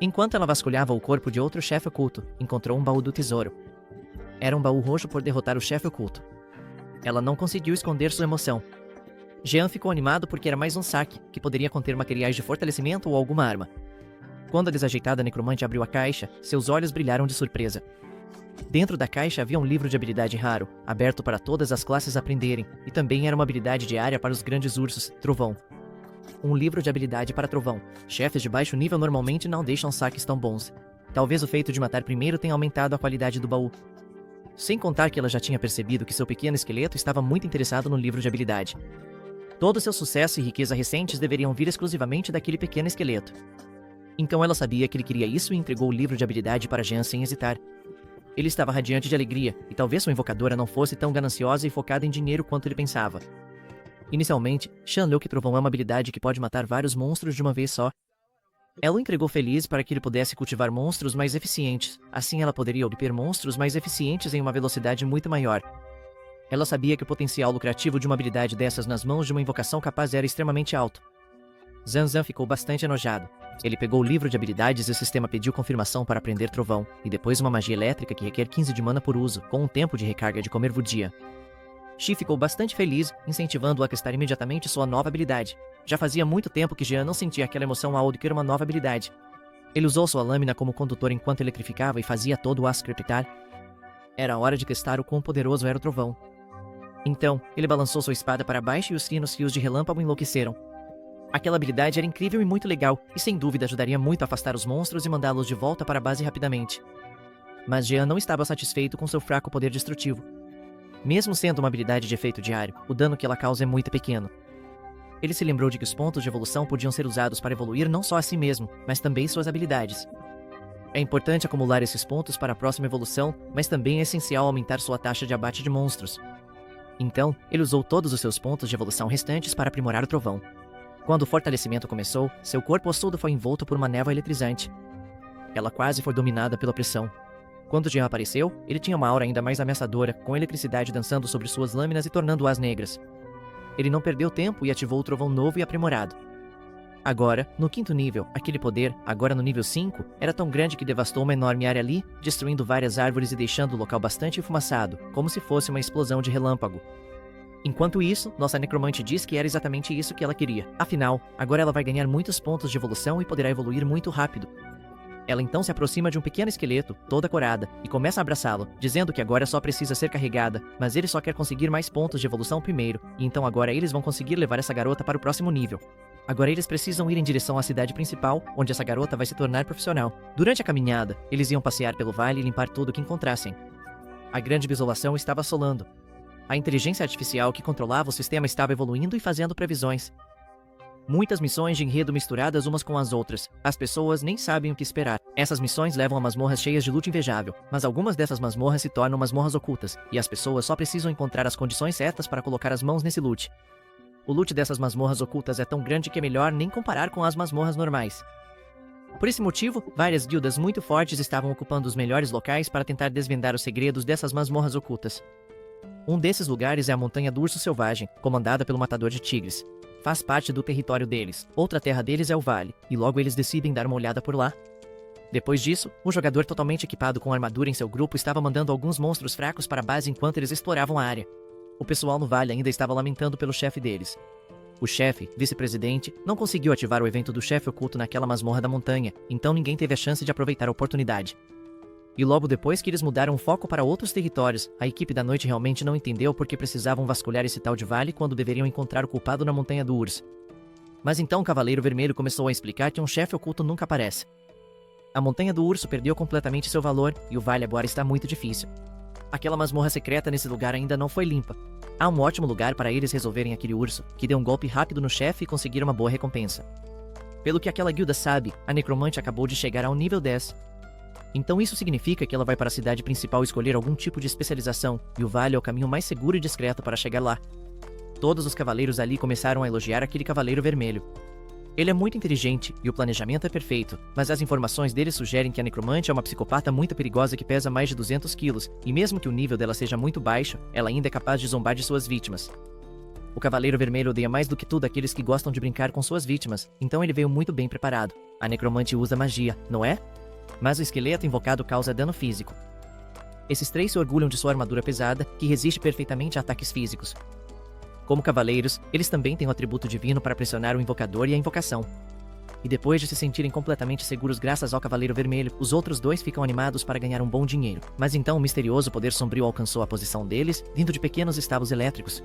Enquanto ela vasculhava o corpo de outro chefe oculto, encontrou um baú do tesouro. Era um baú roxo por derrotar o chefe oculto. Ela não conseguiu esconder sua emoção. Jean ficou animado porque era mais um saque, que poderia conter materiais de fortalecimento ou alguma arma. Quando a desajeitada necromante abriu a caixa, seus olhos brilharam de surpresa. Dentro da caixa havia um livro de habilidade raro, aberto para todas as classes aprenderem, e também era uma habilidade diária para os grandes ursos, Trovão. Um livro de habilidade para Trovão. Chefes de baixo nível normalmente não deixam saques tão bons. Talvez o feito de matar primeiro tenha aumentado a qualidade do baú. Sem contar que ela já tinha percebido que seu pequeno esqueleto estava muito interessado no livro de habilidade. Todo seu sucesso e riqueza recentes deveriam vir exclusivamente daquele pequeno esqueleto. Então ela sabia que ele queria isso e entregou o livro de habilidade para Jean sem hesitar. Ele estava radiante de alegria, e talvez sua invocadora não fosse tão gananciosa e focada em dinheiro quanto ele pensava. Inicialmente, Jean leu que Trovão é uma habilidade que pode matar vários monstros de uma vez só. Ela o entregou feliz para que ele pudesse cultivar monstros mais eficientes, assim ela poderia obter monstros mais eficientes em uma velocidade muito maior. Ela sabia que o potencial lucrativo de uma habilidade dessas nas mãos de uma invocação capaz era extremamente alto. Zanzan ficou bastante enojado. Ele pegou o livro de habilidades e o sistema pediu confirmação para aprender Trovão, e depois uma magia elétrica que requer 15 de mana por uso, com um tempo de recarga de comer Vudia. Xi ficou bastante feliz, incentivando-o a testar imediatamente sua nova habilidade. Já fazia muito tempo que Jean não sentia aquela emoção ao adquirir uma nova habilidade. Ele usou sua lâmina como condutor enquanto eletrificava e fazia todo o aço crepitar. Era hora de testar o quão poderoso era o Trovão. Então, ele balançou sua espada para baixo e os finos fios de relâmpago enlouqueceram. Aquela habilidade era incrível e muito legal, e sem dúvida ajudaria muito a afastar os monstros e mandá-los de volta para a base rapidamente. Mas Jean não estava satisfeito com seu fraco poder destrutivo. Mesmo sendo uma habilidade de efeito diário, o dano que ela causa é muito pequeno. Ele se lembrou de que os pontos de evolução podiam ser usados para evoluir não só a si mesmo, mas também suas habilidades. É importante acumular esses pontos para a próxima evolução, mas também é essencial aumentar sua taxa de abate de monstros. Então, ele usou todos os seus pontos de evolução restantes para aprimorar o Trovão. Quando o fortalecimento começou, seu corpo ossudo foi envolto por uma névoa eletrizante. Ela quase foi dominada pela pressão. Quando Jean apareceu, ele tinha uma aura ainda mais ameaçadora, com eletricidade dançando sobre suas lâminas e tornando-as negras. Ele não perdeu tempo e ativou o Trovão novo e aprimorado. Agora, no 5º nível, aquele poder, agora no nível 5, era tão grande que devastou uma enorme área ali, destruindo várias árvores e deixando o local bastante enfumaçado, como se fosse uma explosão de relâmpago. Enquanto isso, nossa necromante diz que era exatamente isso que ela queria. Afinal, agora ela vai ganhar muitos pontos de evolução e poderá evoluir muito rápido. Ela então se aproxima de um pequeno esqueleto, toda corada, e começa a abraçá-lo, dizendo que agora só precisa ser carregada, mas ele só quer conseguir mais pontos de evolução primeiro, e então agora eles vão conseguir levar essa garota para o próximo nível. Agora eles precisam ir em direção à cidade principal, onde essa garota vai se tornar profissional. Durante a caminhada, eles iam passear pelo vale e limpar tudo o que encontrassem. A grande desolação estava assolando. A inteligência artificial que controlava o sistema estava evoluindo e fazendo previsões. Muitas missões de enredo misturadas umas com as outras. As pessoas nem sabem o que esperar. Essas missões levam a masmorras cheias de loot invejável, mas algumas dessas masmorras se tornam masmorras ocultas, e as pessoas só precisam encontrar as condições certas para colocar as mãos nesse loot. O loot dessas masmorras ocultas é tão grande que é melhor nem comparar com as masmorras normais. Por esse motivo, várias guildas muito fortes estavam ocupando os melhores locais para tentar desvendar os segredos dessas masmorras ocultas. Um desses lugares é a Montanha do Urso Selvagem, comandada pelo Matador de Tigres. Faz parte do território deles. Outra terra deles é o Vale, e logo eles decidem dar uma olhada por lá. Depois disso, um jogador totalmente equipado com armadura em seu grupo estava mandando alguns monstros fracos para a base enquanto eles exploravam a área. O pessoal no Vale ainda estava lamentando pelo chefe deles. O chefe, vice-presidente, não conseguiu ativar o evento do chefe oculto naquela masmorra da montanha, então ninguém teve a chance de aproveitar a oportunidade. E logo depois que eles mudaram o foco para outros territórios, a equipe da noite realmente não entendeu por que precisavam vasculhar esse tal de vale quando deveriam encontrar o culpado na Montanha do Urso. Mas então o Cavaleiro Vermelho começou a explicar que um chefe oculto nunca aparece. A Montanha do Urso perdeu completamente seu valor e o vale agora está muito difícil. Aquela masmorra secreta nesse lugar ainda não foi limpa. Há um ótimo lugar para eles resolverem aquele urso, que deu um golpe rápido no chefe e conseguir uma boa recompensa. Pelo que aquela guilda sabe, a necromante acabou de chegar ao nível 10. Então isso significa que ela vai para a cidade principal escolher algum tipo de especialização, e o vale é o caminho mais seguro e discreto para chegar lá. Todos os cavaleiros ali começaram a elogiar aquele Cavaleiro Vermelho. Ele é muito inteligente e o planejamento é perfeito, mas as informações dele sugerem que a necromante é uma psicopata muito perigosa que pesa mais de 200 quilos, e mesmo que o nível dela seja muito baixo, ela ainda é capaz de zombar de suas vítimas. O Cavaleiro Vermelho odeia mais do que tudo aqueles que gostam de brincar com suas vítimas, então ele veio muito bem preparado. A necromante usa magia, não é? Mas o esqueleto invocado causa dano físico. Esses 3 se orgulham de sua armadura pesada, que resiste perfeitamente a ataques físicos. Como cavaleiros, eles também têm o atributo divino para pressionar o invocador e a invocação. E depois de se sentirem completamente seguros graças ao Cavaleiro Vermelho, os outros 2 ficam animados para ganhar um bom dinheiro. Mas então um misterioso poder sombrio alcançou a posição deles, vindo de pequenos estabos elétricos.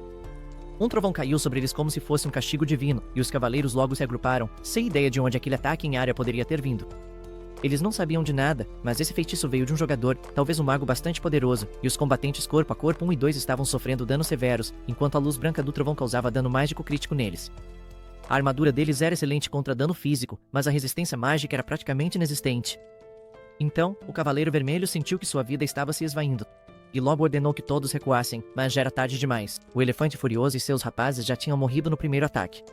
Um trovão caiu sobre eles como se fosse um castigo divino, e os cavaleiros logo se agruparam, sem ideia de onde aquele ataque em área poderia ter vindo. Eles não sabiam de nada, mas esse feitiço veio de um jogador, talvez um mago bastante poderoso, e os combatentes corpo a corpo 1 e 2 estavam sofrendo danos severos, enquanto a luz branca do trovão causava dano mágico crítico neles. A armadura deles era excelente contra dano físico, mas a resistência mágica era praticamente inexistente. Então, o Cavaleiro Vermelho sentiu que sua vida estava se esvaindo. E logo ordenou que todos recuassem, mas já era tarde demais. O Elefante Furioso e seus rapazes já tinham morrido no primeiro ataque.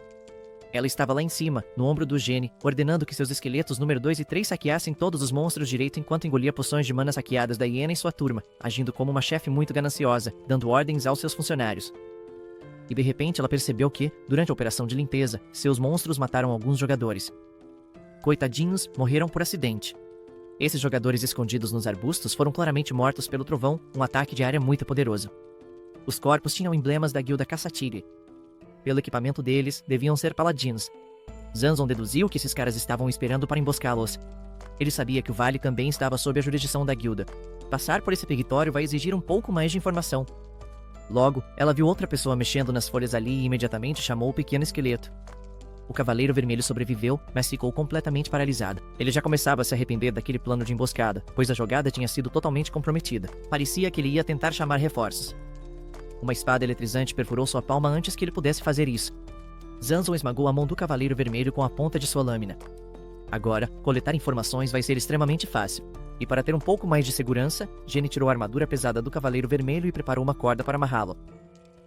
Ela estava lá em cima, no ombro do Gene, ordenando que seus esqueletos número 2 e 3 saqueassem todos os monstros direito enquanto engolia poções de mana saqueadas da hiena e sua turma, agindo como uma chefe muito gananciosa, dando ordens aos seus funcionários. E de repente ela percebeu que, durante a operação de limpeza, seus monstros mataram alguns jogadores. Coitadinhos, morreram por acidente. Esses jogadores escondidos nos arbustos foram claramente mortos pelo trovão, um ataque de área muito poderoso. Os corpos tinham emblemas da guilda Caçatiri. Pelo equipamento deles, deviam ser paladinos. Zanzon deduziu que esses caras estavam esperando para emboscá-los. Ele sabia que o vale também estava sob a jurisdição da guilda. Passar por esse território vai exigir um pouco mais de informação. Logo, ela viu outra pessoa mexendo nas folhas ali e imediatamente chamou o pequeno esqueleto. O Cavaleiro Vermelho sobreviveu, mas ficou completamente paralisado. Ele já começava a se arrepender daquele plano de emboscada, pois a jogada tinha sido totalmente comprometida. Parecia que ele ia tentar chamar reforços. Uma espada eletrizante perfurou sua palma antes que ele pudesse fazer isso. Zanzon esmagou a mão do Cavaleiro Vermelho com a ponta de sua lâmina. Agora, coletar informações vai ser extremamente fácil. E para ter um pouco mais de segurança, Gene tirou a armadura pesada do Cavaleiro Vermelho e preparou uma corda para amarrá-lo.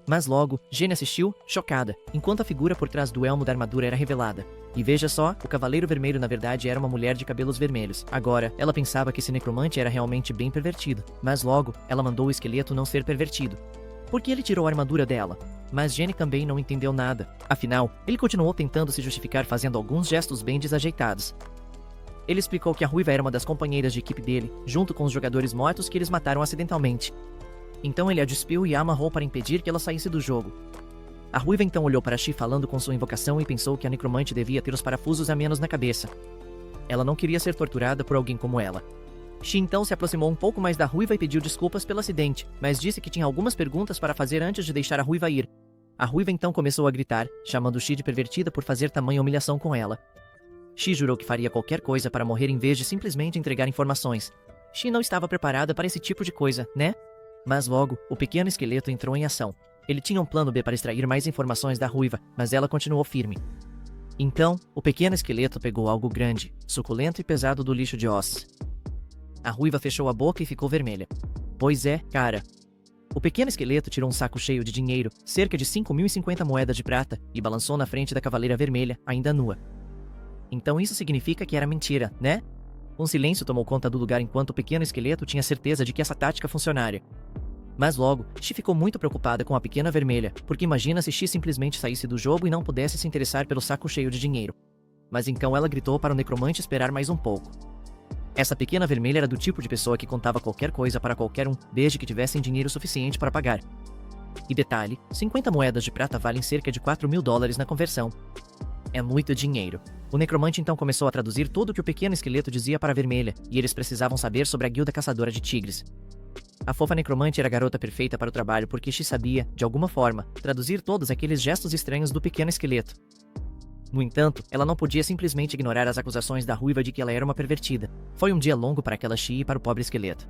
Mas logo, Gene assistiu, chocada, enquanto a figura por trás do elmo da armadura era revelada. E veja só, o Cavaleiro Vermelho na verdade era uma mulher de cabelos vermelhos. Agora, ela pensava que esse necromante era realmente bem pervertido. Mas logo, ela mandou o esqueleto não ser pervertido. Porque ele tirou a armadura dela. Mas Gene também não entendeu nada. Afinal, ele continuou tentando se justificar fazendo alguns gestos bem desajeitados. Ele explicou que a Ruiva era uma das companheiras de equipe dele, junto com os jogadores mortos que eles mataram acidentalmente. Então ele a despiu e a amarrou para impedir que ela saísse do jogo. A Ruiva então olhou para Shi falando com sua invocação e pensou que a necromante devia ter os parafusos a menos na cabeça. Ela não queria ser torturada por alguém como ela. Shi então se aproximou um pouco mais da Ruiva e pediu desculpas pelo acidente, mas disse que tinha algumas perguntas para fazer antes de deixar a Ruiva ir. A Ruiva então começou a gritar, chamando Shi de pervertida por fazer tamanha humilhação com ela. Shi jurou que faria qualquer coisa para morrer em vez de simplesmente entregar informações. Shi não estava preparada para esse tipo de coisa, né? Mas logo, o pequeno esqueleto entrou em ação. Ele tinha um plano B para extrair mais informações da Ruiva, mas ela continuou firme. Então, o pequeno esqueleto pegou algo grande, suculento e pesado do lixo de ossos. A Ruiva fechou a boca e ficou vermelha. Pois é, cara. O pequeno esqueleto tirou um saco cheio de dinheiro, cerca de 5.050 moedas de prata, e balançou na frente da Cavaleira Vermelha, ainda nua. Então isso significa que era mentira, né? Um silêncio tomou conta do lugar enquanto o pequeno esqueleto tinha certeza de que essa tática funcionaria. Mas logo, Shi ficou muito preocupada com a pequena vermelha, porque imagina se Shi simplesmente saísse do jogo e não pudesse se interessar pelo saco cheio de dinheiro. Mas então ela gritou para o necromante esperar mais um pouco. Essa pequena vermelha era do tipo de pessoa que contava qualquer coisa para qualquer um, desde que tivessem dinheiro suficiente para pagar. E detalhe, 50 moedas de prata valem cerca de $4.000 na conversão. É muito dinheiro. O necromante então começou a traduzir tudo o que o pequeno esqueleto dizia para a vermelha, e eles precisavam saber sobre a guilda caçadora de tigres. A fofa necromante era a garota perfeita para o trabalho porque Shi sabia, de alguma forma, traduzir todos aqueles gestos estranhos do pequeno esqueleto. No entanto, ela não podia simplesmente ignorar as acusações da Ruiva de que ela era uma pervertida. Foi um dia longo para aquela Shi e para o pobre esqueleto.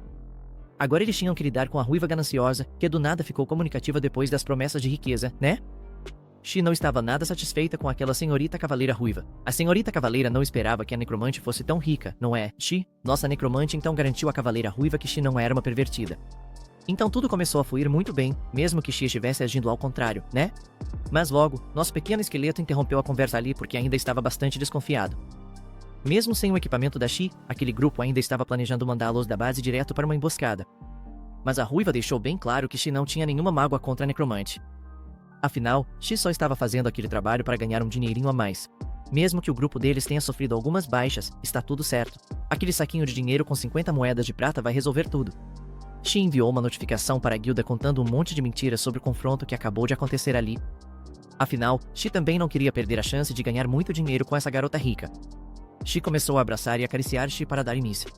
Agora eles tinham que lidar com a Ruiva gananciosa, que do nada ficou comunicativa depois das promessas de riqueza, né? Shi não estava nada satisfeita com aquela senhorita cavaleira ruiva. A senhorita cavaleira não esperava que a necromante fosse tão rica, não é, Shi? Nossa necromante então garantiu à cavaleira ruiva que Shi não era uma pervertida. Então tudo começou a fluir muito bem, mesmo que Shi estivesse agindo ao contrário, né? Mas logo, nosso pequeno esqueleto interrompeu a conversa ali porque ainda estava bastante desconfiado. Mesmo sem o equipamento da Shi, aquele grupo ainda estava planejando mandá-los da base direto para uma emboscada. Mas a ruiva deixou bem claro que Shi não tinha nenhuma mágoa contra a necromante. Afinal, Shi só estava fazendo aquele trabalho para ganhar um dinheirinho a mais. Mesmo que o grupo deles tenha sofrido algumas baixas, está tudo certo. Aquele saquinho de dinheiro com 50 moedas de prata vai resolver tudo. Shi enviou uma notificação para a guilda contando um monte de mentiras sobre o confronto que acabou de acontecer ali. Afinal, Shi também não queria perder a chance de ganhar muito dinheiro com essa garota rica. Shi começou a abraçar e acariciar Shi para dar início.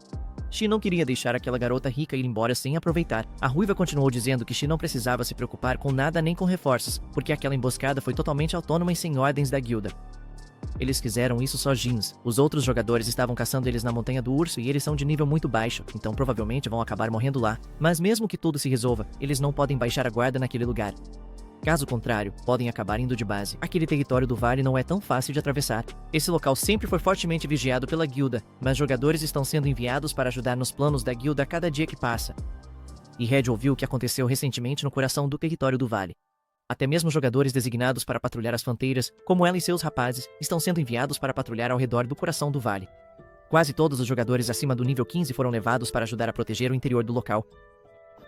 Shi não queria deixar aquela garota rica ir embora sem aproveitar. A ruiva continuou dizendo que Shi não precisava se preocupar com nada nem com reforços, porque aquela emboscada foi totalmente autônoma e sem ordens da guilda. Eles fizeram isso sozinhos. Os outros jogadores estavam caçando eles na Montanha do Urso e eles são de nível muito baixo, então provavelmente vão acabar morrendo lá. Mas mesmo que tudo se resolva, eles não podem baixar a guarda naquele lugar. Caso contrário, podem acabar indo de base. Aquele território do vale não é tão fácil de atravessar. Esse local sempre foi fortemente vigiado pela guilda, mas jogadores estão sendo enviados para ajudar nos planos da guilda a cada dia que passa. E Red ouviu o que aconteceu recentemente no coração do território do vale. Até mesmo jogadores designados para patrulhar as fronteiras, como ela e seus rapazes, estão sendo enviados para patrulhar ao redor do coração do vale. Quase todos os jogadores acima do nível 15 foram levados para ajudar a proteger o interior do local.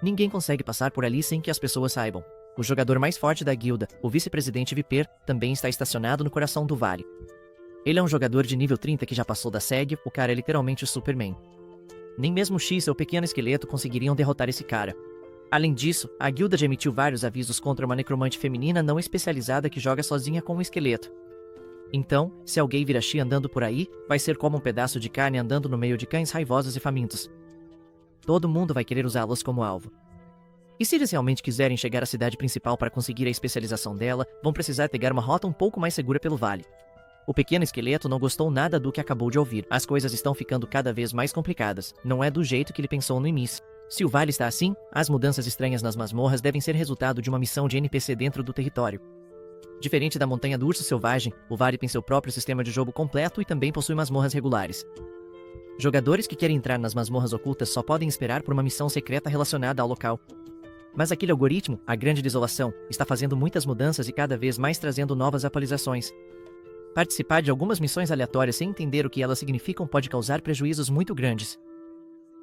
Ninguém consegue passar por ali sem que as pessoas saibam. O jogador mais forte da guilda, o vice-presidente Viper, também está estacionado no coração do vale. Ele é um jogador de nível 30 que já passou da SEG, o cara é literalmente o Superman. Nem mesmo X e seu pequeno esqueleto conseguiriam derrotar esse cara. Além disso, a guilda já emitiu vários avisos contra uma necromante feminina não especializada que joga sozinha com um esqueleto. Então, se alguém vir a X andando por aí, vai ser como um pedaço de carne andando no meio de cães raivosos e famintos. Todo mundo vai querer usá-los como alvo. E se eles realmente quiserem chegar à cidade principal para conseguir a especialização dela, vão precisar pegar uma rota um pouco mais segura pelo vale. O pequeno esqueleto não gostou nada do que acabou de ouvir. As coisas estão ficando cada vez mais complicadas. Não é do jeito que ele pensou no início. Se o vale está assim, as mudanças estranhas nas masmorras devem ser resultado de uma missão de NPC dentro do território. Diferente da Montanha do Urso Selvagem, o vale tem seu próprio sistema de jogo completo e também possui masmorras regulares. Jogadores que querem entrar nas masmorras ocultas só podem esperar por uma missão secreta relacionada ao local. Mas aquele algoritmo, a Grande Desolação, está fazendo muitas mudanças e cada vez mais trazendo novas atualizações. Participar de algumas missões aleatórias sem entender o que elas significam pode causar prejuízos muito grandes.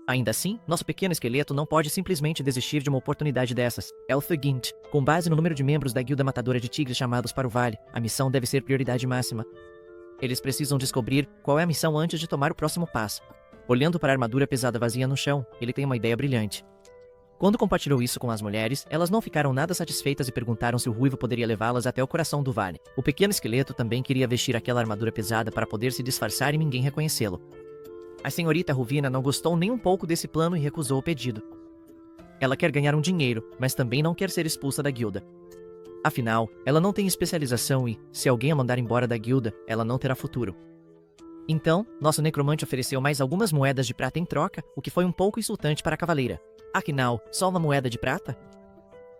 Ainda assim, nosso pequeno esqueleto não pode simplesmente desistir de uma oportunidade dessas. É o seguinte, com base no número de membros da guilda matadora de tigres chamados para o vale, a missão deve ser prioridade máxima. Eles precisam descobrir qual é a missão antes de tomar o próximo passo. Olhando para a armadura pesada vazia no chão, ele tem uma ideia brilhante. Quando compartilhou isso com as mulheres, elas não ficaram nada satisfeitas e perguntaram se o ruivo poderia levá-las até o coração do vale. O pequeno esqueleto também queria vestir aquela armadura pesada para poder se disfarçar e ninguém reconhecê-lo. A senhorita Ruvina não gostou nem um pouco desse plano e recusou o pedido. Ela quer ganhar um dinheiro, mas também não quer ser expulsa da guilda. Afinal, ela não tem especialização e, se alguém a mandar embora da guilda, ela não terá futuro. Então, nosso necromante ofereceu mais algumas moedas de prata em troca, o que foi um pouco insultante para a cavaleira. Afinal, só uma moeda de prata?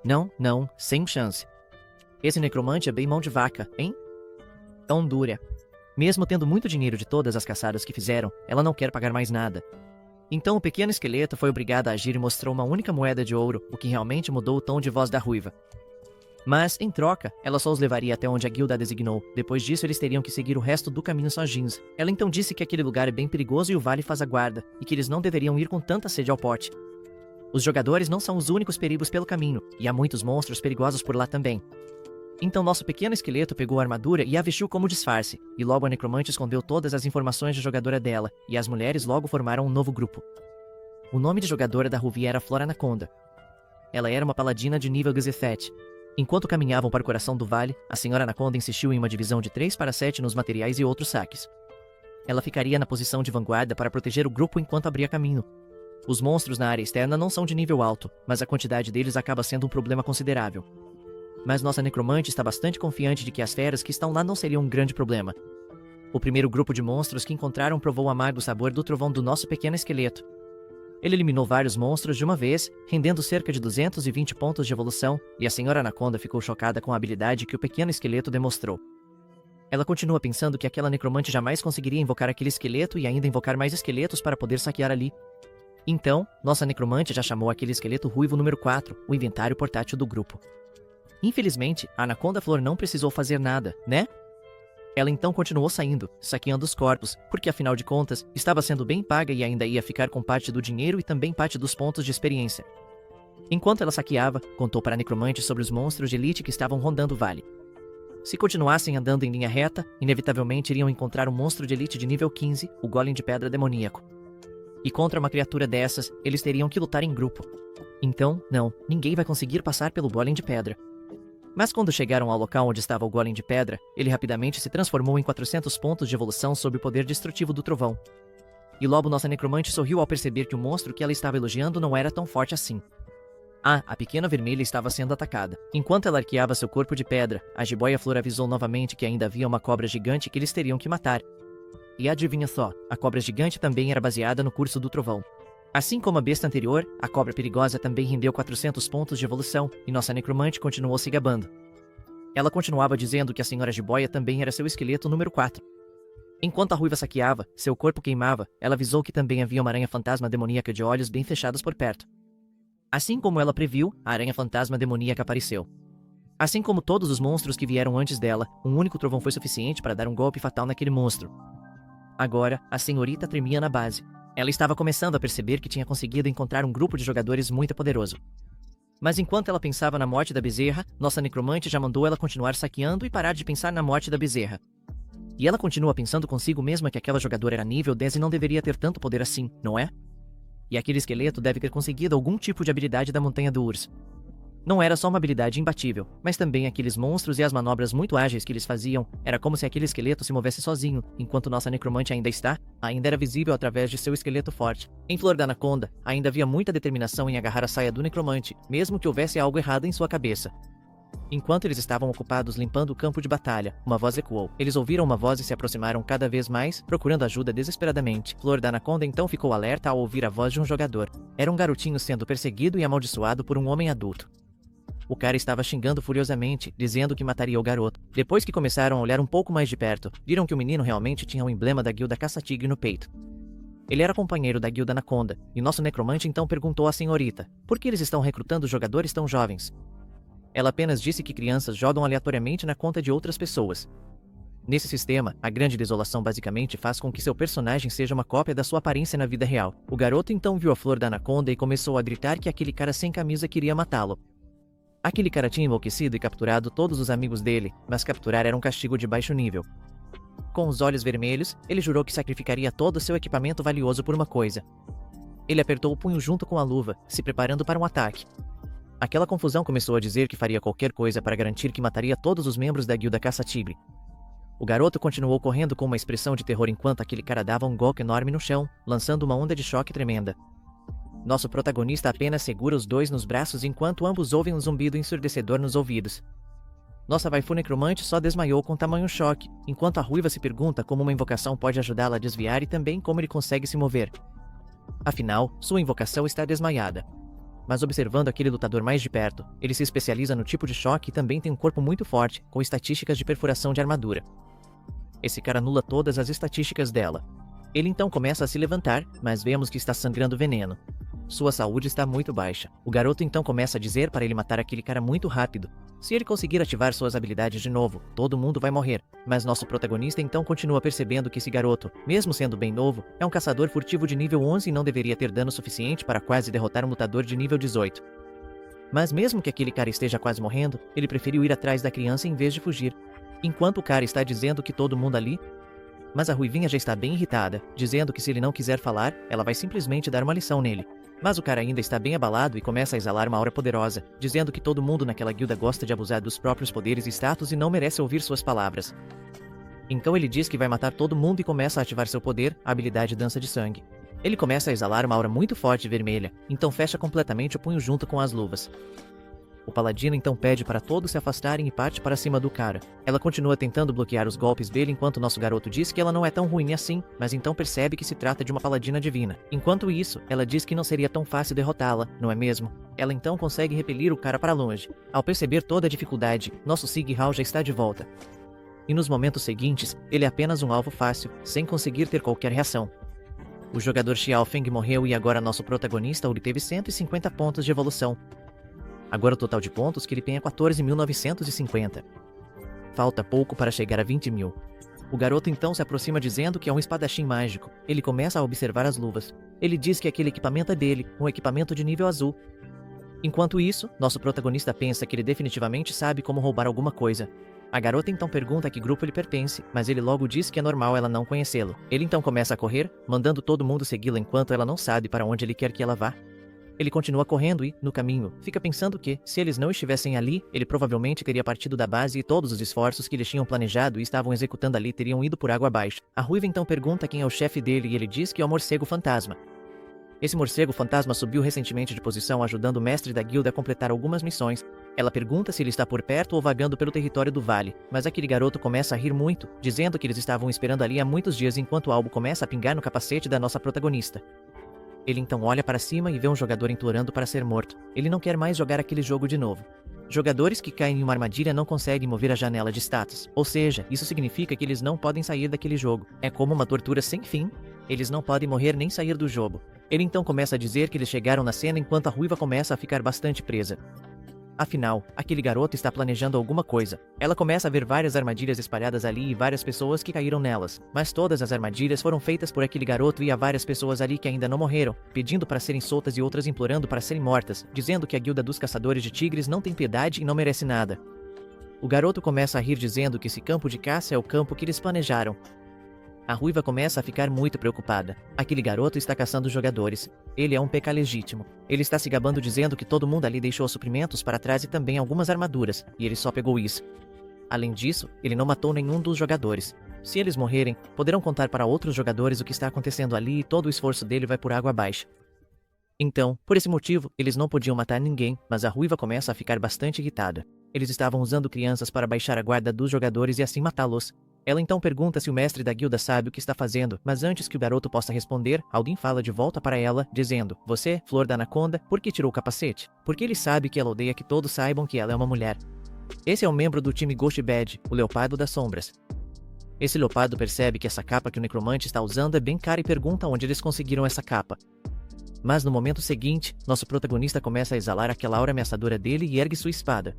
Não, sem chance. Esse necromante é bem mão de vaca, hein? Tão dura. Mesmo tendo muito dinheiro de todas as caçadas que fizeram, ela não quer pagar mais nada. Então o pequeno esqueleto foi obrigado a agir e mostrou uma única moeda de ouro, o que realmente mudou o tom de voz da ruiva. Mas, em troca, ela só os levaria até onde a guilda a designou. Depois disso, eles teriam que seguir o resto do caminho sozinhos. Ela então disse que aquele lugar é bem perigoso e o vale faz a guarda, e que eles não deveriam ir com tanta sede ao pote. Os jogadores não são os únicos perigos pelo caminho, e há muitos monstros perigosos por lá também. Então nosso pequeno esqueleto pegou a armadura e a vestiu como disfarce, e logo a necromante escondeu todas as informações de jogadora dela, e as mulheres logo formaram um novo grupo. O nome de jogadora da Ruvi era Flora Anaconda. Ela era uma paladina de nível 17. Enquanto caminhavam para o coração do vale, a senhora Anaconda insistiu em uma divisão de 3 para 7 nos materiais e outros saques. Ela ficaria na posição de vanguarda para proteger o grupo enquanto abria caminho. Os monstros na área externa não são de nível alto, mas a quantidade deles acaba sendo um problema considerável. Mas nossa necromante está bastante confiante de que as feras que estão lá não seriam um grande problema. O primeiro grupo de monstros que encontraram provou o amargo sabor do trovão do nosso pequeno esqueleto. Ele eliminou vários monstros de uma vez, rendendo cerca de 220 pontos de evolução, e a senhora Anaconda ficou chocada com a habilidade que o pequeno esqueleto demonstrou. Ela continua pensando que aquela necromante jamais conseguiria invocar aquele esqueleto e ainda invocar mais esqueletos para poder saquear ali. Então, nossa necromante já chamou aquele esqueleto ruivo número 4, o inventário portátil do grupo. Infelizmente, a Anaconda Flor não precisou fazer nada, né? Ela então continuou saindo, saqueando os corpos, porque afinal de contas, estava sendo bem paga e ainda ia ficar com parte do dinheiro e também parte dos pontos de experiência. Enquanto ela saqueava, contou para a necromante sobre os monstros de elite que estavam rondando o vale. Se continuassem andando em linha reta, inevitavelmente iriam encontrar um monstro de elite de nível 15, o Golem de Pedra Demoníaco. E contra uma criatura dessas, eles teriam que lutar em grupo. Então, não, ninguém vai conseguir passar pelo golem de pedra. Mas quando chegaram ao local onde estava o golem de pedra, ele rapidamente se transformou em 400 pontos de evolução sob o poder destrutivo do trovão. E logo nossa necromante sorriu ao perceber que o monstro que ela estava elogiando não era tão forte assim. A pequena vermelha estava sendo atacada. Enquanto ela arqueava seu corpo de pedra, a jiboia flor avisou novamente que ainda havia uma cobra gigante que eles teriam que matar. E adivinha só, a cobra gigante também era baseada no curso do trovão. Assim como a besta anterior, a cobra perigosa também rendeu 400 pontos de evolução, e nossa necromante continuou se gabando. Ela continuava dizendo que a senhora jiboia também era seu esqueleto número 4. Enquanto a ruiva saqueava, seu corpo queimava, ela avisou que também havia uma aranha fantasma demoníaca de olhos bem fechados por perto. Assim como ela previu, a aranha fantasma demoníaca apareceu. Assim como todos os monstros que vieram antes dela, um único trovão foi suficiente para dar um golpe fatal naquele monstro. Agora, a senhorita tremia na base. Ela estava começando a perceber que tinha conseguido encontrar um grupo de jogadores muito poderoso. Mas enquanto ela pensava na morte da bezerra, nossa necromante já mandou ela continuar saqueando e parar de pensar na morte da bezerra. E ela continua pensando consigo mesma que aquela jogadora era nível 10 e não deveria ter tanto poder assim, não é? E aquele esqueleto deve ter conseguido algum tipo de habilidade da montanha do urso. Não era só uma habilidade imbatível, mas também aqueles monstros e as manobras muito ágeis que eles faziam. Era como se aquele esqueleto se movesse sozinho, enquanto nossa necromante ainda era visível através de seu esqueleto forte. Em Flor da Anaconda, ainda havia muita determinação em agarrar a saia do necromante, mesmo que houvesse algo errado em sua cabeça. Enquanto eles estavam ocupados limpando o campo de batalha, uma voz ecoou. Eles ouviram uma voz e se aproximaram cada vez mais, procurando ajuda desesperadamente. Flor da Anaconda então ficou alerta ao ouvir a voz de um jogador. Era um garotinho sendo perseguido e amaldiçoado por um homem adulto. O cara estava xingando furiosamente, dizendo que mataria o garoto. Depois que começaram a olhar um pouco mais de perto, viram que o menino realmente tinha o emblema da guilda Caça-Tigre no peito. Ele era companheiro da guilda Anaconda, e nosso necromante então perguntou à senhorita: por que eles estão recrutando jogadores tão jovens? Ela apenas disse que crianças jogam aleatoriamente na conta de outras pessoas. Nesse sistema, a grande desolação basicamente faz com que seu personagem seja uma cópia da sua aparência na vida real. O garoto então viu a Flor da Anaconda e começou a gritar que aquele cara sem camisa queria matá-lo. Aquele cara tinha enlouquecido e capturado todos os amigos dele, mas capturar era um castigo de baixo nível. Com os olhos vermelhos, ele jurou que sacrificaria todo o seu equipamento valioso por uma coisa. Ele apertou o punho junto com a luva, se preparando para um ataque. Aquela confusão começou a dizer que faria qualquer coisa para garantir que mataria todos os membros da guilda Caça-Tigre. O garoto continuou correndo com uma expressão de terror enquanto aquele cara dava um golpe enorme no chão, lançando uma onda de choque tremenda. Nosso protagonista apenas segura os dois nos braços enquanto ambos ouvem um zumbido ensurdecedor nos ouvidos. Nossa waifu necromante só desmaiou com tamanho choque, enquanto a ruiva se pergunta como uma invocação pode ajudá-la a desviar e também como ele consegue se mover. Afinal, sua invocação está desmaiada. Mas observando aquele lutador mais de perto, ele se especializa no tipo de choque e também tem um corpo muito forte, com estatísticas de perfuração de armadura. Esse cara anula todas as estatísticas dela. Ele então começa a se levantar, mas vemos que está sangrando veneno. Sua saúde está muito baixa. O garoto então começa a dizer para ele matar aquele cara muito rápido. Se ele conseguir ativar suas habilidades de novo, todo mundo vai morrer. Mas nosso protagonista então continua percebendo que esse garoto, mesmo sendo bem novo, é um caçador furtivo de nível 11 e não deveria ter dano suficiente para quase derrotar um lutador de nível 18. Mas mesmo que aquele cara esteja quase morrendo, ele preferiu ir atrás da criança em vez de fugir. Enquanto o cara está dizendo que todo mundo ali... Mas a ruivinha já está bem irritada, dizendo que se ele não quiser falar, ela vai simplesmente dar uma lição nele. Mas o cara ainda está bem abalado e começa a exalar uma aura poderosa, dizendo que todo mundo naquela guilda gosta de abusar dos próprios poderes e status e não merece ouvir suas palavras. Então ele diz que vai matar todo mundo e começa a ativar seu poder, a habilidade Dança de Sangue. Ele começa a exalar uma aura muito forte e vermelha, então fecha completamente o punho junto com as luvas. O paladino então pede para todos se afastarem e parte para cima do cara. Ela continua tentando bloquear os golpes dele enquanto nosso garoto diz que ela não é tão ruim assim, mas então percebe que se trata de uma paladina divina. Enquanto isso, ela diz que não seria tão fácil derrotá-la, não é mesmo? Ela então consegue repelir o cara para longe. Ao perceber toda a dificuldade, nosso Sig Hao já está de volta. E nos momentos seguintes, ele é apenas um alvo fácil, sem conseguir ter qualquer reação. O jogador Xiao Feng morreu e agora nosso protagonista obteve 150 pontos de evolução. Agora o total de pontos que ele tem é 14.950. Falta pouco para chegar a 20.000. O garoto então se aproxima dizendo que é um espadachim mágico. Ele começa a observar as luvas. Ele diz que aquele equipamento é dele, um equipamento de nível azul. Enquanto isso, nosso protagonista pensa que ele definitivamente sabe como roubar alguma coisa. A garota então pergunta a que grupo ele pertence, mas ele logo diz que é normal ela não conhecê-lo. Ele então começa a correr, mandando todo mundo segui-la enquanto ela não sabe para onde ele quer que ela vá. Ele continua correndo e, no caminho, fica pensando que, se eles não estivessem ali, ele provavelmente teria partido da base e todos os esforços que eles tinham planejado e estavam executando ali teriam ido por água abaixo. A ruiva então pergunta quem é o chefe dele e ele diz que é o morcego fantasma. Esse morcego fantasma subiu recentemente de posição ajudando o mestre da guilda a completar algumas missões. Ela pergunta se ele está por perto ou vagando pelo território do vale, mas aquele garoto começa a rir muito, dizendo que eles estavam esperando ali há muitos dias enquanto o albo começa a pingar no capacete da nossa protagonista. Ele então olha para cima e vê um jogador implorando para ser morto. Ele não quer mais jogar aquele jogo de novo. Jogadores que caem em uma armadilha não conseguem mover a janela de status. Ou seja, isso significa que eles não podem sair daquele jogo. É como uma tortura sem fim. Eles não podem morrer nem sair do jogo. Ele então começa a dizer que eles chegaram na cena enquanto a ruiva começa a ficar bastante presa. Afinal, aquele garoto está planejando alguma coisa. Ela começa a ver várias armadilhas espalhadas ali e várias pessoas que caíram nelas. Mas todas as armadilhas foram feitas por aquele garoto e há várias pessoas ali que ainda não morreram, pedindo para serem soltas e outras implorando para serem mortas, dizendo que a guilda dos caçadores de tigres não tem piedade e não merece nada. O garoto começa a rir dizendo que esse campo de caça é o campo que eles planejaram. A ruiva começa a ficar muito preocupada. Aquele garoto está caçando jogadores. Ele é um PK legítimo. Ele está se gabando dizendo que todo mundo ali deixou suprimentos para trás e também algumas armaduras, e ele só pegou isso. Além disso, ele não matou nenhum dos jogadores. Se eles morrerem, poderão contar para outros jogadores o que está acontecendo ali e todo o esforço dele vai por água abaixo. Então, por esse motivo, eles não podiam matar ninguém, mas a ruiva começa a ficar bastante irritada. Eles estavam usando crianças para baixar a guarda dos jogadores e assim matá-los. Ela então pergunta se o mestre da guilda sabe o que está fazendo, mas antes que o garoto possa responder, alguém fala de volta para ela, dizendo: "Você, Flor da Anaconda, por que tirou o capacete?" Porque ele sabe que ela odeia que todos saibam que ela é uma mulher. Esse é um membro do time Ghost Bad, o Leopardo das Sombras. Esse leopardo percebe que essa capa que o necromante está usando é bem cara e pergunta onde eles conseguiram essa capa. Mas no momento seguinte, nosso protagonista começa a exalar aquela aura ameaçadora dele e ergue sua espada.